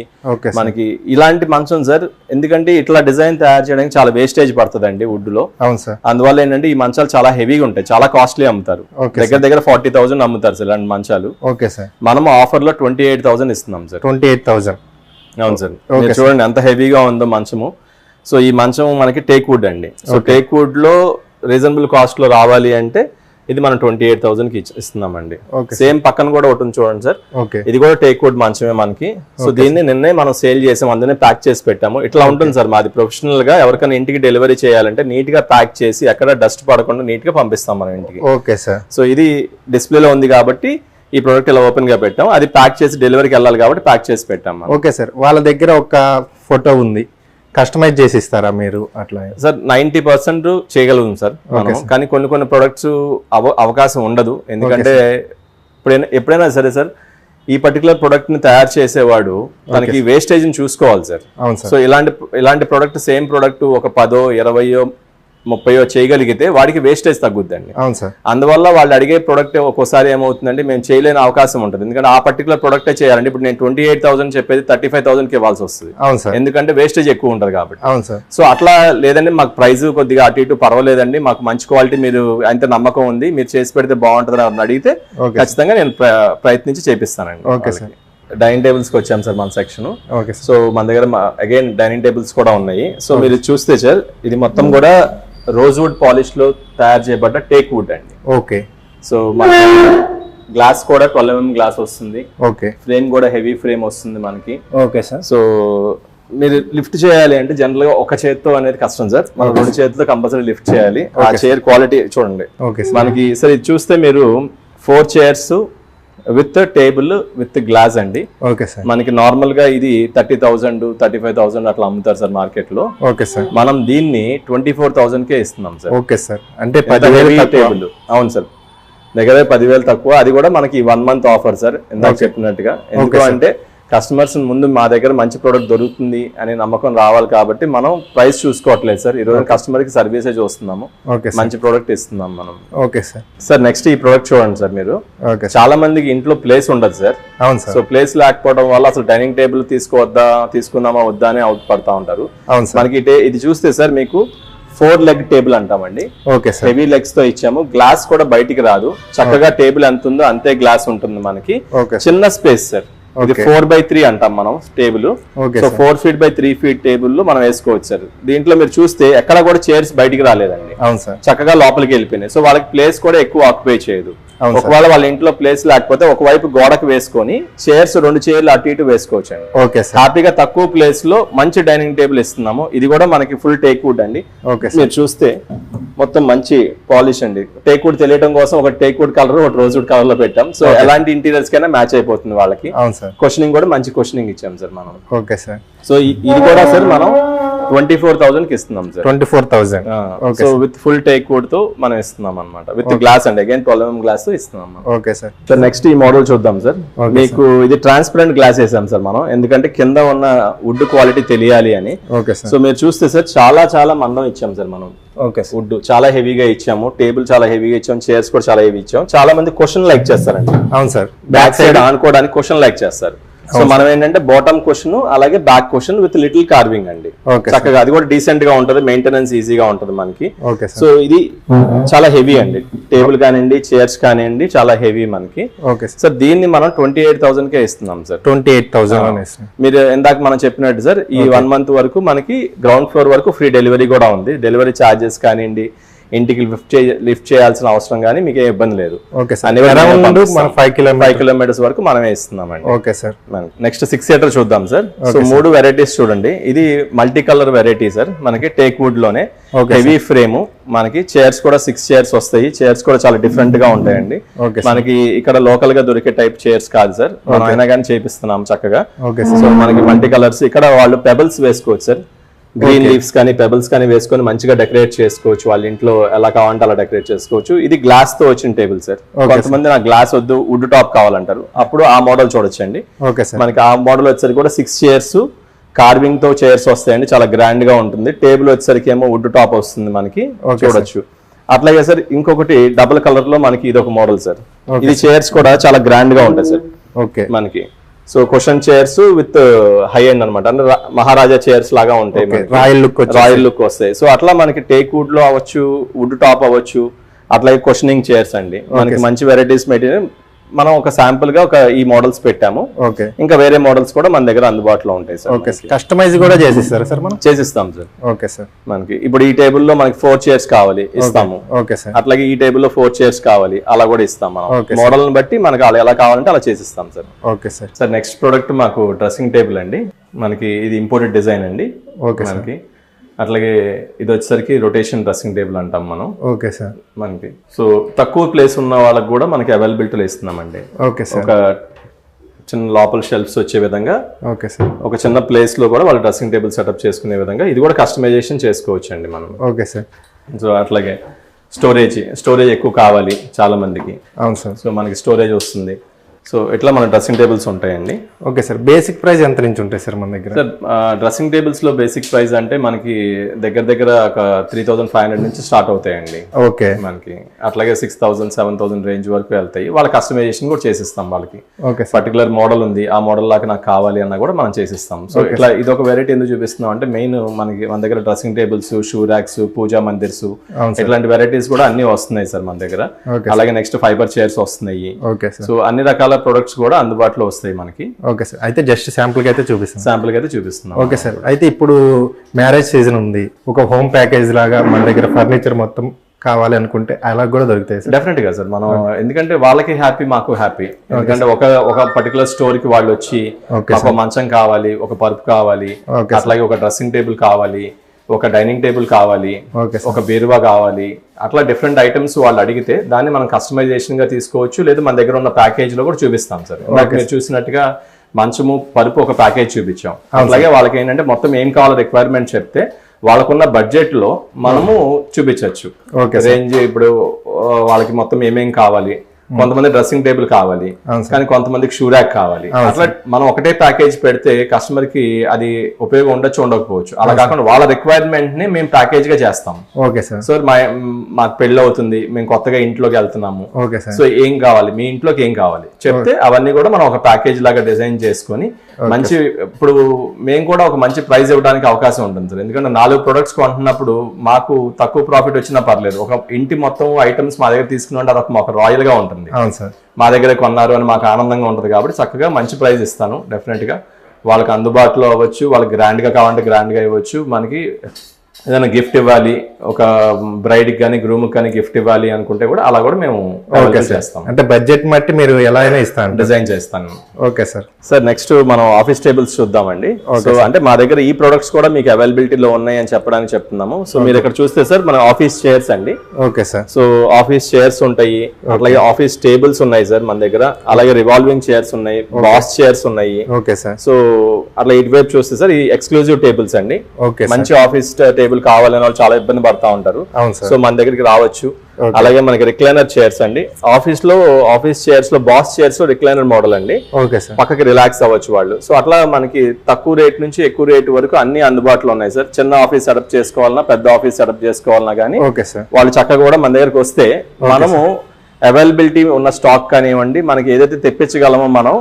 మనకి. ఇలాంటి మంచం సార్, ఎందుకంటే ఇట్లా డిజైన్ తయారు చేయడానికి చాలా వేస్టేజ్ పడుతుంది అండి వుడ్ లో. అవును సార్. అందువల్ల ఏంటంటే ఈ మంచాలు చాలా హెవీగా ఉంటాయి, చాలా కాస్ట్లీ అమ్ముతారు. దగ్గర 40,000 అమ్ముతారు సార్ ఇలాంటి మంచాలు. Okay sir. మనం ఆఫర్ లో 28,000 ఇస్తున్నాం సార్. 28,000. అవును సార్. మీరు చూడండి ఎంత హెవీగా ఉందో మంచము. సో ఈ మంచం మనకి టేక్ వుడ్ అండి. సో టేక్ వుడ్ లో రీజనబుల్ కాస్ట్ లో రావాలి అంటే ఇది మనం 28,000 కి ఇస్తున్నామండి. సేమ్ పక్కన కూడా ఒకటి చూడండి సార్. ఇది కూడా టేక్ వుడ్ మంచమే మనకి. సో దీన్ని నిన్నే మనం సేల్ చేసాం, అందునే ప్యాక్ చేసి పెట్టాము. ఇట్లా ఉంటుంది సార్ మాది. ప్రొఫెషనల్ గా ఎవరికైనా ఇంటికి డెలివరీ చేయాలంటే నీట్ గా ప్యాక్ చేసి ఎక్కడ డస్ట్ పడకుండా నీట్ గా పంపిస్తాం మనం ఇంటికి. Okay sir. సో ఇది డిస్ప్లేలో ఉంది కాబట్టి ఈ ప్రోడక్ట్ ఇలా ఓపెన్ గా పెట్టాం. అది ప్యాక్ చేసి డెలివరీకి వెళ్ళాలి కాబట్టి ప్యాక్ చేసి పెట్టాం. Okay sir. వాళ్ళ దగ్గర ఒక ఫోటో ఉంది, కస్టమైజ్ చేసి ఇస్తారా మీరు? అట్లా సార్ 90% చేయగలం సార్. కానీ కొన్ని ప్రొడక్ట్స్ అవకాశం ఉండదు. ఎందుకంటే ఎప్పుడైనా సరే సార్, ఈ పర్టికులర్ ప్రొడక్ట్ ని తయారు చేసేవాడు తనకి వేస్టేజ్ ని చూసుకోవాలి సార్. సో ఇలాంటి ప్రొడక్ట్ సేమ్ ప్రొడక్ట్ ఒక 10, 20, 30 చేయగలిగితే వాడికి వేస్టేజ్ తగ్గుద్దండి. అవును సార్. అందువల్ల వాళ్ళు అడిగే ప్రొడక్ట్ ఒక్కోసారి ఏమవుతుందంటే మేము చేయలేని అవకాశం ఉంటుంది. ఎందుకంటే ఆ పర్టికులర్ ప్రొడక్టే చేయాలంటే ఇప్పుడు నేను 28,000 చెప్పేది 35,000 కి ఇవ్వాల్సి వస్తుంది. అవును సార్. ఎందుకంటే వేస్టేజ్ ఎక్కువ ఉంటుంది కాబట్టి. అవును సార్. సో అట్లా లేదండి, మాకు ప్రైస్ కొద్దిగా అటు ఇటు పర్వాలేదండి, మాకు మంచి క్వాలిటీ మీరు అంత నమ్మకం ఉంది, మీరు చేసి పెడితే బాగుంటుంది అని అడిగితే ఖచ్చితంగా నేను ప్రయత్నించి చేపిస్తానండి. Okay sir. డైనింగ్ టేబుల్స్ కి వచ్చాం సార్ మన సెక్షన్. సో మన దగ్గర అగైన్ డైనింగ్ టేబుల్స్ కూడా ఉన్నాయి. సో మీరు చూస్తే సార్, ఇది మొత్తం కూడా రోజ్వుడ్ పాలిష్ లో తయారు చేయబడ్డ టేక్ వుడ్ అండి. ఓకే. సో మన గ్లాస్ కూడా 12 mm గ్లాస్ వస్తుంది. ఓకే. ఫ్రేమ్ కూడా హెవీ ఫ్రేమ్ వస్తుంది మనకి. Okay sir. సో మీరు లిఫ్ట్ చేయాలి అంటే జనరల్ గా ఒక చేత్తో అనేది కష్టం సార్. మనం 2 చేతులతో కంపల్సరీ లిఫ్ట్ చేయాలి. ఆ చైర్ క్వాలిటీ చూడండి మనకి. సార్ ఇది చూస్తే మీరు 4 chairs with table with glass అండి. Okay sir. మనకి నార్మల్ గా ఇది 30,000 35,000 అట్లా అమ్ముతారు సార్ మార్కెట్ లో. Okay sir. మనం దీన్ని 24,000 కే ఇస్తున్నాం సార్. Okay sir. అంటే 10,000 టేబుల్. అవును సార్, దగ్గర 10,000 తక్కువ. అది కూడా మనకి 1 month ఆఫర్ సార్, ఇందాక చెప్పినట్టుగా. ఎందుకు అంటే కస్టమర్స్ ముందు మా దగ్గర మంచి ప్రోడక్ట్ దొరుకుతుంది అనే నమ్మకం రావాలి కాబట్టి మనం ప్రైస్ చూసుకోవట్లేదు సార్. ఈ రోజు కస్టమర్ కి సర్వీసే చూస్తున్నాము, మంచి ప్రోడక్ట్ ఇస్తున్నాం మనం. Okay sir. సార్ నెక్స్ట్ ఈ ప్రోడక్ట్ చూడండి సార్. మీరు చాలా మందికి ఇంట్లో ప్లేస్ ఉండదు సార్. అవును సార్. సో ప్లేస్ లేకపోవడం వల్ల అసలు డైనింగ్ టేబుల్ తీసుకుందామా వద్దా అని అవుట్ పడతా ఉంటారు. అవును సార్. మనకి ఇది చూస్తే సార్ మీకు 4 లెగ్ టేబుల్ అంటామండి. Okay sir. హెవీ లెగ్స్ తో ఇచ్చాము. గ్లాస్ కూడా బయటికి రాదు, చక్కగా టేబుల్ ఎంత ఉందో అంతే గ్లాస్ ఉంటుంది మనకి. చిన్న స్పేస్ సార్, ఇది 4x3 అంటాం మనం table. So 4 feet by 3 feet table మనం వేసుకోవచ్చు సార్. దీంట్లో మీరు చూస్తే ఎక్కడ కూడా చైర్స్ బయటికి రాలేదండి. అవును సార్. చక్కగా లోపలికి వెళ్ళిపోయినాయి. సో వాళ్ళకి ప్లేస్ కూడా ఎక్కువ ఆక్యుపై చేయదు. ఒకవేళ వాళ్ళ ఇంట్లో ప్లేస్ లేకపోతే ఒకవైపు గోడకు వేసుకొని చైర్స్ 2 చైర్లు అటు ఇటు వేసుకోవచ్చు అండి. Okay sir. హ్యాపీగా తక్కువ ప్లేస్ లో మంచి డైనింగ్ టేబుల్ ఇస్తున్నాము. ఇది కూడా మనకి ఫుల్ టేక్ వుడ్ అండి. మీరు చూస్తే మొత్తం మంచి పాలిష్ అండి. టేక్ వుడ్ తెలియడం కోసం ఒక టేక్ వుడ్ కలర్, ఒక రోజ్ వుడ్ కలర్ లో పెట్టాం. సో ఎలాంటి ఇంటీరియర్స్ కైనా మ్యాచ్ అయిపోతుంది వాళ్ళకి. క్వశ్చనింగ్ కూడా మంచి క్వశ్చనింగ్ ఇచ్చాం సార్ మనం. Okay sir. సో ఇది కూడా సార్ మనం 24,000 కి ఇస్తున్నాం sir. 24,000. So with full teak wood తో మనం ఇస్తున్నాం అన్నమాట. విత్ గ్లాస్ అండి, అగైన్ 12 mm గ్లాస్ తో ఇస్తున్నాం. Okay sir. సో నెక్స్ట్ ఈ మోడల్ చూద్దాం సార్. మీకు ఇది ట్రాన్స్పరెంట్ గ్లాస్ వేసాం సార్ మనం, ఎందుకంటే కింద ఉన్న వుడ్ క్వాలిటీ తెలియాలి అని. Okay sir. సో మీరు చూస్తే సార్ చాలా మందం ఇచ్చాం సార్ మనం. ఓకే, వుడ్ చాలా హెవీగా ఇచ్చాము, టేబుల్ చాలా హెవీగా ఇచ్చాము, చైర్స్ కూడా చాలా హెవీ ఇచ్చాము. చాలా మంది క్వశ్చన్ లైక్ చేస్తారండి. అవును సార్. బ్యాక్ సైడ్ ఆనుకోవడానికి క్వశ్చన్ లైక్ చేస్తారు. సో మనం ఏంటంటే బాటమ్ క్వశ్చన్ అలాగే back cushion with little carving అండి. చక్కగా అది కూడా డీసెంట్ గా ఉంటది, మెయింటెనెన్స్ ఈజీగా ఉంటది మనకి. సో ఇది చాలా హెవీ అండి, టేబుల్ కానివ్వండి చైర్స్ కానివ్వండి చాలా హెవీ మనకి. సార్ దీన్ని మనం 28,000 కే ఇస్తున్నాం సార్. 28,000. మీరు ఇందాక మనం చెప్పినట్టు సార్ ఈ 1 month వరకు మనకి గ్రౌండ్ ఫ్లోర్ వరకు ఫ్రీ డెలివరీ కూడా ఉంది. డెలివరీ ఛార్జెస్ కానివ్వండి, ఇంటికి లిఫ్ట్ చేయాల్సిన అవసరం కానీ మీకు ఏ ఇబ్బంది లేదు. 5 kilometers వరకు మనమే ఇస్తున్నామండి. Okay sir. నెక్స్ట్ 6 seater చూద్దాం సార్. సో 3 వెరైటీస్ చూడండి. ఇది మల్టీ కలర్ వెరైటీ సార్, మనకి టేక్ వుడ్ లోనే హెవీ ఫ్రేమ్. మనకి చైర్స్ కూడా 6 chairs వస్తాయి. చైర్స్ కూడా చాలా డిఫరెంట్ గా ఉంటాయండి. మనకి ఇక్కడ లోకల్ గా దొరికే టైప్ చైర్స్ కాదు సార్, మనం అయినా కానీ చేపిస్తున్నాం చక్కగా. సో మనకి మల్టీ కలర్స్, ఇక్కడ వాళ్ళు పెబల్స్ వేసుకోవచ్చు సార్. గ్రీన్ లీవ్స్ కానీ పెబల్స్ కానీ వేసుకొని మంచిగా డెకరేట్ చేసుకోవచ్చు. వాళ్ళ ఇంట్లో ఎలా కావాలంటే అలా డెకరేట్ చేసుకోవచ్చు. ఇది గ్లాస్ తో వచ్చిన టేబుల్ సార్. కొంతమంది నాకు గ్లాస్ వద్దు వుడ్ టాప్ కావాలంటారు, అప్పుడు ఆ మోడల్ చూడొచ్చండి. మనకి ఆ మోడల్ వచ్చేసరికి కూడా 6 chairs కార్వింగ్ తో చైర్స్ వస్తాయండి, చాలా గ్రాండ్ గా ఉంటుంది. టేబుల్ వచ్చేసరికి ఏమో వుడ్ టాప్ వస్తుంది మనకి, చూడొచ్చు. అట్లాగే సార్ ఇంకొకటి డబుల్ కలర్ లో మనకి ఇది ఒక మోడల్ సార్. ఇది చైర్స్ కూడా చాలా గ్రాండ్ గా ఉంటాయి సార్ మనకి. So question chairs with high end అనమాట, అంటే మహారాజా చైర్స్ లాగా ఉంటాయి, రాయల్ లుక్ వస్తాయి. సో అట్లా మనకి టేక్ వుడ్ లో అవ్వచ్చు, వుడ్ టాప్ అవ్వచ్చు, అట్లాగే క్వశ్చనింగ్ చైర్స్ అండి. మనకి మంచి వెరైటీస్ మెటీరియల్ మనం ఒక శాంపుల్ గా ఈ మోడల్స్ పెట్టాము. ఇంకా వేరే మోడల్స్ కూడా మన దగ్గర అందుబాటులో ఉంటాయి సార్. కస్టమైజ్ కూడా చేసిస్తారా సార్? మనం చేసిస్తాం సార్. Okay sir. మనకి ఇప్పుడు ఈ టేబుల్ లో మనకి 4 chairs కావాలి, ఇస్తాము. Okay sir. అట్లాగే ఈ టేబుల్ లో 4 chairs కావాలి, అలా కూడా ఇస్తాం మనం. మోడల్ బట్టి మనకి ఎలా కావాలంటే అలా చేసిస్తాం sir. Okay sir. Sir next product మాకు డ్రెస్సింగ్ టేబుల్ అండి. మనకి ఇది ఇంపోర్టెడ్ డిజైన్ అండి. ఓకే మనకి అట్లాగే ఇది వచ్చేసరికి రొటేషన్ డ్రెస్సింగ్ టేబుల్ అంటాం మనం. Okay sir. మనకి సో తక్కువ ప్లేస్ ఉన్న వాళ్ళకి కూడా మనకి అవైలబిలిటీలో ఇస్తున్నామండి. Okay sir. ఒక చిన్న లోపల షెల్ఫ్స్ వచ్చే విధంగా, ఓకే సార్, ఒక చిన్న ప్లేస్ లో కూడా వాళ్ళు డ్రెస్సింగ్ టేబుల్ సెటప్ చేసుకునే విధంగా ఇది కూడా కస్టమైజేషన్ చేసుకోవచ్చు అండి మనం. Okay sir. సో అట్లాగే స్టోరేజ్ ఎక్కువ కావాలి చాలా మందికి. అవును సార్. సో మనకి స్టోరేజ్ వస్తుంది. సో ఇట్లా మన డ్రెస్సింగ్ టేబుల్స్ ఉంటాయండి. Okay sir. బేసిక్ ప్రైస్ ఎంత నుంచి ఉంటాయి సార్ మన దగ్గర? సార్ డ్రెస్సింగ్ టేబుల్స్ లో బేసిక్ ప్రైస్ అంటే మనకి దగ్గర ఒక 3,500 నుంచి స్టార్ట్ అవుతాయండి. ఓకే మనకి. అట్లాగే 6,000 7,000 రేంజ్ వరకు వెళ్తాయి. వాళ్ళ కస్టమైజేషన్ కూడా చేసిస్తాం వాళ్ళకి. ఓకే. పర్టికులర్ మోడల్ ఉంది, ఆ మోడల్ లాగా నాకు కావాలి అన్నా కూడా మనం చేసిస్తాం. సో ఇట్లా ఇది ఒక వెరైటీ ఎందుకు చూపిస్తున్నాం అంటే మెయిన్ మనకి మన దగ్గర డ్రెస్సింగ్ టేబుల్స్, షూ ర్యాక్స్, పూజా మందిర్స్ ఇట్లాంటి వెరైటీస్ కూడా అన్ని వస్తున్నాయి సార్ మన దగ్గర. అలాగే నెక్స్ట్ ఫైబర్ చైర్స్ వస్తున్నాయి. సో అన్ని రకాల ప్రొడక్ట్స్ కూడా అందుబాటులో వస్తాయి మనకి. Okay sir. అయితే జస్ట్ శాంపుల్ కి అయితే చూపిస్తున్నాం. Okay sir. అయితే ఇప్పుడు మ్యారేజ్ సీజన్ ఉంది, ఒక హోమ్ ప్యాకేజ్ లాగా మన దగ్గర ఫర్నిచర్ మొత్తం కావాలి అనుకుంటే అలా కూడా దొరుకుతాయి సార్? డెఫినెట్ గా సార్. మనం ఎందుకంటే వాళ్ళకి హ్యాపీ, మాకు హ్యాపీ. ఎందుకంటే ఒక పర్టికులర్ స్టోర్ కి వాళ్ళు వచ్చి ఒక మంచం కావాలి, ఒక పరుపు కావాలి, అట్లాగే ఒక డ్రెస్సింగ్ టేబుల్ కావాలి, ఒక డైనింగ్ టేబుల్ కావాలి, ఒక బీరువా కావాలి, అట్లా డిఫరెంట్ ఐటమ్స్ వాళ్ళు అడిగితే దాన్ని మనం కస్టమైజేషన్ గా తీసుకోవచ్చు, లేదా మన దగ్గర ఉన్న ప్యాకేజ్ లో కూడా చూపిస్తాం సార్. మీరు చూసినట్టుగా మంచము, పరుపు ఒక ప్యాకేజ్ చూపించాం. అట్లాగే వాళ్ళకి ఏంటంటే మొత్తం ఏం కావాలో రిక్వైర్మెంట్ చెప్తే వాళ్ళకున్న బడ్జెట్ లో మనము చూపించవచ్చు రేంజ్. ఇప్పుడు వాళ్ళకి మొత్తం ఏమేం కావాలి, కొంతమంది డ్రెస్సింగ్ టేబుల్ కావాలి, కానీ కొంతమందికి షూ ర్యాక్ కావాలి. అట్లా మనం ఒకటే ప్యాకేజ్ పెడితే కస్టమర్ కి అది ఉపయోగం ఉండొచ్చు, ఉండకపోవచ్చు. అలా కాకుండా వాళ్ళ రిక్వైర్మెంట్ ని మేము ప్యాకేజ్ గా చేస్తాం. Okay sir. సో మాకు పెళ్లి అవుతుంది, మేము కొత్తగా ఇంట్లోకి వెళ్తున్నాము, సో ఏం కావాలి, మీ ఇంట్లోకి ఏం కావాలి చెప్తే అవన్నీ కూడా మనం ఒక ప్యాకేజ్ లాగా డిజైన్ చేసుకొని మంచి, ఇప్పుడు మేము కూడా ఒక మంచి ప్రైస్ ఇవ్వడానికి అవకాశం ఉంటుంది సార్. ఎందుకంటే 4 ప్రొడక్ట్స్ కొంటున్నప్పుడు మాకు తక్కువ ప్రాఫిట్ వచ్చినా పర్లేదు, ఒక ఇంటి మొత్తం ఐటమ్స్ మా దగ్గర తీసుకుని అది ఒక రాయల్ గా ఉంటుంది. మా దగ్గర కొన్నారు అని మాకు ఆనందంగా ఉంటుంది. కాబట్టి చక్కగా మంచి ప్రైస్ ఇస్తాను డెఫినెట్ గా. వాళ్ళకి అందుబాటులో అవ్వచ్చు, వాళ్ళకి గ్రాండ్ గా కావాలంటే గ్రాండ్ గా ఇవ్వచ్చు. మనకి ఏదైనా గిఫ్ట్ ఇవ్వాలి, ఒక బ్రైడ్ కి కానీ గ్రూమ్ కానీ గిఫ్ట్ ఇవ్వాలి అనుకుంటే కూడా అలా కూడా మేము చేస్తాం. అంటే బడ్జెట్ మట్టి మీరు ఎలా అయినా ఇస్తాను, డిజైన్ చేస్తాను. Okay sir. సార్ నెక్స్ట్ మనం ఆఫీస్ టేబుల్స్ చూద్దామండి. సో అంటే మా దగ్గర ఈ ప్రొడక్ట్స్ కూడా మీకు అవైలబిలిటీలో ఉన్నాయి అని చెప్పడానికి చెప్తున్నాము. సో మీరు ఇక్కడ చూస్తే సార్ మన ఆఫీస్ చైర్స్ అండి. Okay sir. So office chairs ఉంటాయి, అట్లాగే ఆఫీస్ టేబుల్స్ ఉన్నాయి సార్ మన దగ్గర, అలాగే రివాల్వింగ్ చైర్స్ ఉన్నాయి, బాస్ చైర్స్ ఉన్నాయి. Okay sir. సో అట్లా ఇటువైపు చూస్తే సార్ ఈ ఎక్స్క్లూజివ్ టేబుల్స్ అండి. మంచి ఆఫీస్ టేబుల్ కావాలని వాళ్ళు చాలా ఇబ్బంది పడతా ఉంటారు. సో మన దగ్గరికి రావచ్చు. అలాగే మనకి రిక్లైనర్ చైర్స్ అండి. ఆఫీస్ చైర్స్ లో బాస్ చైర్స్ లో రిక్లైనర్ మోడల్ అండి. పక్కకి రిలాక్స్ అవ్వచ్చు వాళ్ళు. సో అట్లా మనకి తక్కువ రేట్ నుంచి ఎక్కువ రేట్ వరకు అన్ని అందుబాటులో ఉన్నాయి సార్. చిన్న ఆఫీస్ సెటప్ చేసుకోవాలన్నా, పెద్ద ఆఫీస్ సెటప్ చేసుకోవాలన్నా కానీ వాళ్ళు చక్కగా కూడా మన దగ్గరకు వస్తే మనము అవైలబిలిటీ ఉన్న స్టాక్ కానివ్వండి, మనకి ఏదైతే తెప్పించగలమో మనం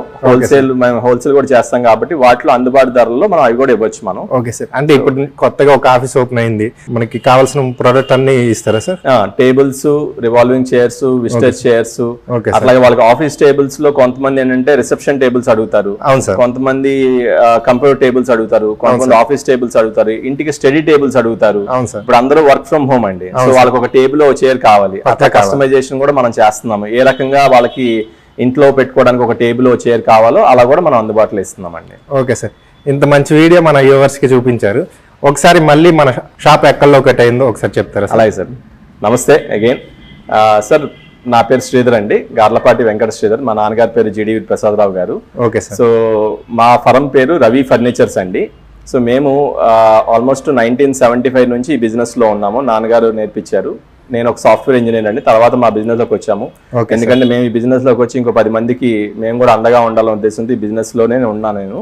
హోల్సేల్ కూడా చేస్తాం కాబట్టి వాటిలో అందుబాటు ధరల్లో మనం అవి కూడా ఇవ్వచ్చు మనం. Okay sir. అంటే ఇప్పుడు కొత్తగా ఒక ఆఫీస్ ఓపెన్ అయింది, మనకి కావాల్సిన ప్రొడక్ట్ అన్ని ఇస్తారా sir? Tables, revolving chairs, visitor chairs, అట్లాగే వాళ్ళకి ఆఫీస్ టేబుల్స్ లో కొంతమంది ఏంటంటే రిసెప్షన్ టేబుల్స్ అడుగుతారు, కొంతమంది కంప్యూటర్ టేబుల్స్ అడుగుతారు, కొంతమంది ఆఫీస్ టేబుల్స్ అడుగుతారు, ఇంటికి స్టడీ టేబుల్స్ అడుగుతారు. ఇప్పుడు అందరూ వర్క్ ఫ్రమ్ హోమ్ అండి. సో వాళ్ళకి ఒక టేబుల్, ఒక చైర్ కావాలి. అట్లా కస్టమైజేషన్ కూడా మనం చేస్తున్నాము. ఏ రకంగా వాళ్ళకి ఇంట్లో పెట్టుకోవడానికి ఒక టేబుల్, ఒక చైర్ కావాలో అలా కూడా మనం అందుబాటులో ఇస్తున్నామండి. Okay sir. ఇంత మంచి వీడియో మన వ్యూవర్స్ కి చూపించారు. ఒకసారి మళ్ళీ మన షాప్ ఎక్కడలో ఒకటి అయిందో ఒకసారి చెప్తారా? అలాగే సార్. నమస్తే అగైన్ సార్. నా పేరు శ్రీధర్ అండి, గార్లపాటి వెంకట శ్రీధర్. మా నాన్నగారి పేరు జిడి ప్రసాదరావు గారు. Okay sir. సో మా ఫరం పేరు రవి ఫర్నిచర్స్ అండి. సో మేము ఆల్మోస్ట్ 1975 నుంచి ఈ బిజినెస్ లో ఉన్నాము. నాన్నగారు నేర్పించారు. నేను ఒక సాఫ్ట్వేర్ ఇంజనీర్ అండి. తర్వాత మా బిజినెస్ లోకి వచ్చాము. ఎందుకంటే మేము ఈ బిజినెస్ లోకి వచ్చి ఇంకో 10 మందికి మేము కూడా అండగా ఉండాలనే ఉద్దేశంతో ఈ బిజినెస్ లోనే ఉన్నాను నేను.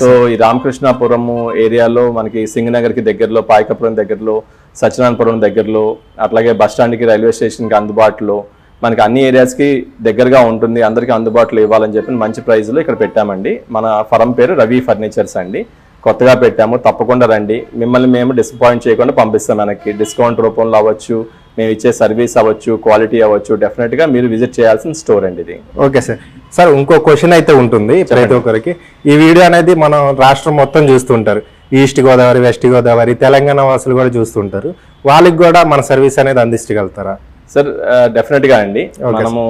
సో ఈ రామకృష్ణాపురం ఏరియాలో మనకి సింగనగర్ కి దగ్గరలో, పాయకపురం దగ్గరలో, సత్యనారాయణపురం దగ్గరలో, అట్లాగే బస్ స్టాండ్ కి, రైల్వే స్టేషన్ కి అందుబాటులో, మనకి అన్ని ఏరియాస్ కి దగ్గరగా ఉంటుంది, అందరికీ అందుబాటులో ఇవ్వాలని చెప్పి మంచి ప్రైస్ లో ఇక్కడ పెట్టామండి. మన ఫరం పేరు రవి ఫర్నిచర్స్ అండి. కొత్తగా పెట్టాము, తప్పకుండా రండి. మిమ్మల్ని మేము డిసప్పాయింట్ చేయకుండా పంపిస్తాం. మనకి డిస్కౌంట్ రూపంలో అవ్వచ్చు, మేము ఇచ్చే సర్వీస్ అవ్వచ్చు, క్వాలిటీ అవ్వచ్చు, డెఫినెట్ గా మీరు విజిట్ చేయాల్సిన స్టోర్ అండి ఇది. Okay sir. సార్ ఇంకో క్వశ్చన్ అయితే ఉంటుంది ప్రతి ఒక్కరికి. ఈ వీడియో అనేది మనం రాష్ట్రం మొత్తం చూస్తుంటారు, ఈస్ట్ గోదావరి, వెస్ట్ గోదావరి, తెలంగాణ వాసులు కూడా చూస్తుంటారు. వాళ్ళకి కూడా మన సర్వీస్ అనేది అందించగలుగుతారా? సార్ డెఫినెట్ గా అండి. మనము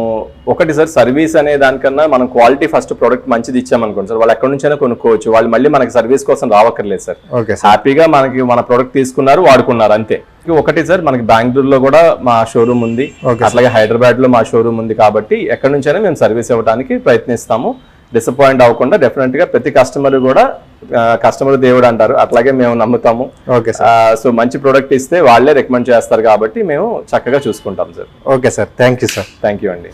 ఒకటి సార్, సర్వీస్ అనే దానికన్నా మనం క్వాలిటీ ఫస్ట్ ప్రొడక్ట్ మంచిది ఇచ్చామనుకోండి సార్, వాళ్ళు ఎక్కడి నుంచైనా కొనుక్కోవచ్చు. వాళ్ళు మళ్ళీ మనకి సర్వీస్ కోసం రావక్కర్లేదు సార్. హ్యాపీగా మనకి మన ప్రొడక్ట్ తీసుకున్నారు, వాడుకున్నారు, అంతే. ఒకటి సార్, మనకి బెంగళూరులో కూడా మా షోరూమ్ ఉంది, అట్లాగే హైదరాబాద్ లో మా షోరూమ్ ఉంది. కాబట్టి ఎక్కడి నుంచైనా మేము సర్వీస్ ఇవ్వడానికి ప్రయత్నిస్తాము. డిసప్పాయింట్ అవ్వకుండా డెఫినెట్ గా ప్రతి కస్టమర్ కూడా, కస్టమర్ దేవుడు అంటారు, అట్లాగే మేము నమ్ముతాము. సో మంచి ప్రొడక్ట్ ఇస్తే వాళ్ళే రికమెండ్ చేస్తారు కాబట్టి మేము చక్కగా చూసుకుంటాం sir. Okay sir. Thank you sir. Thank you అండి.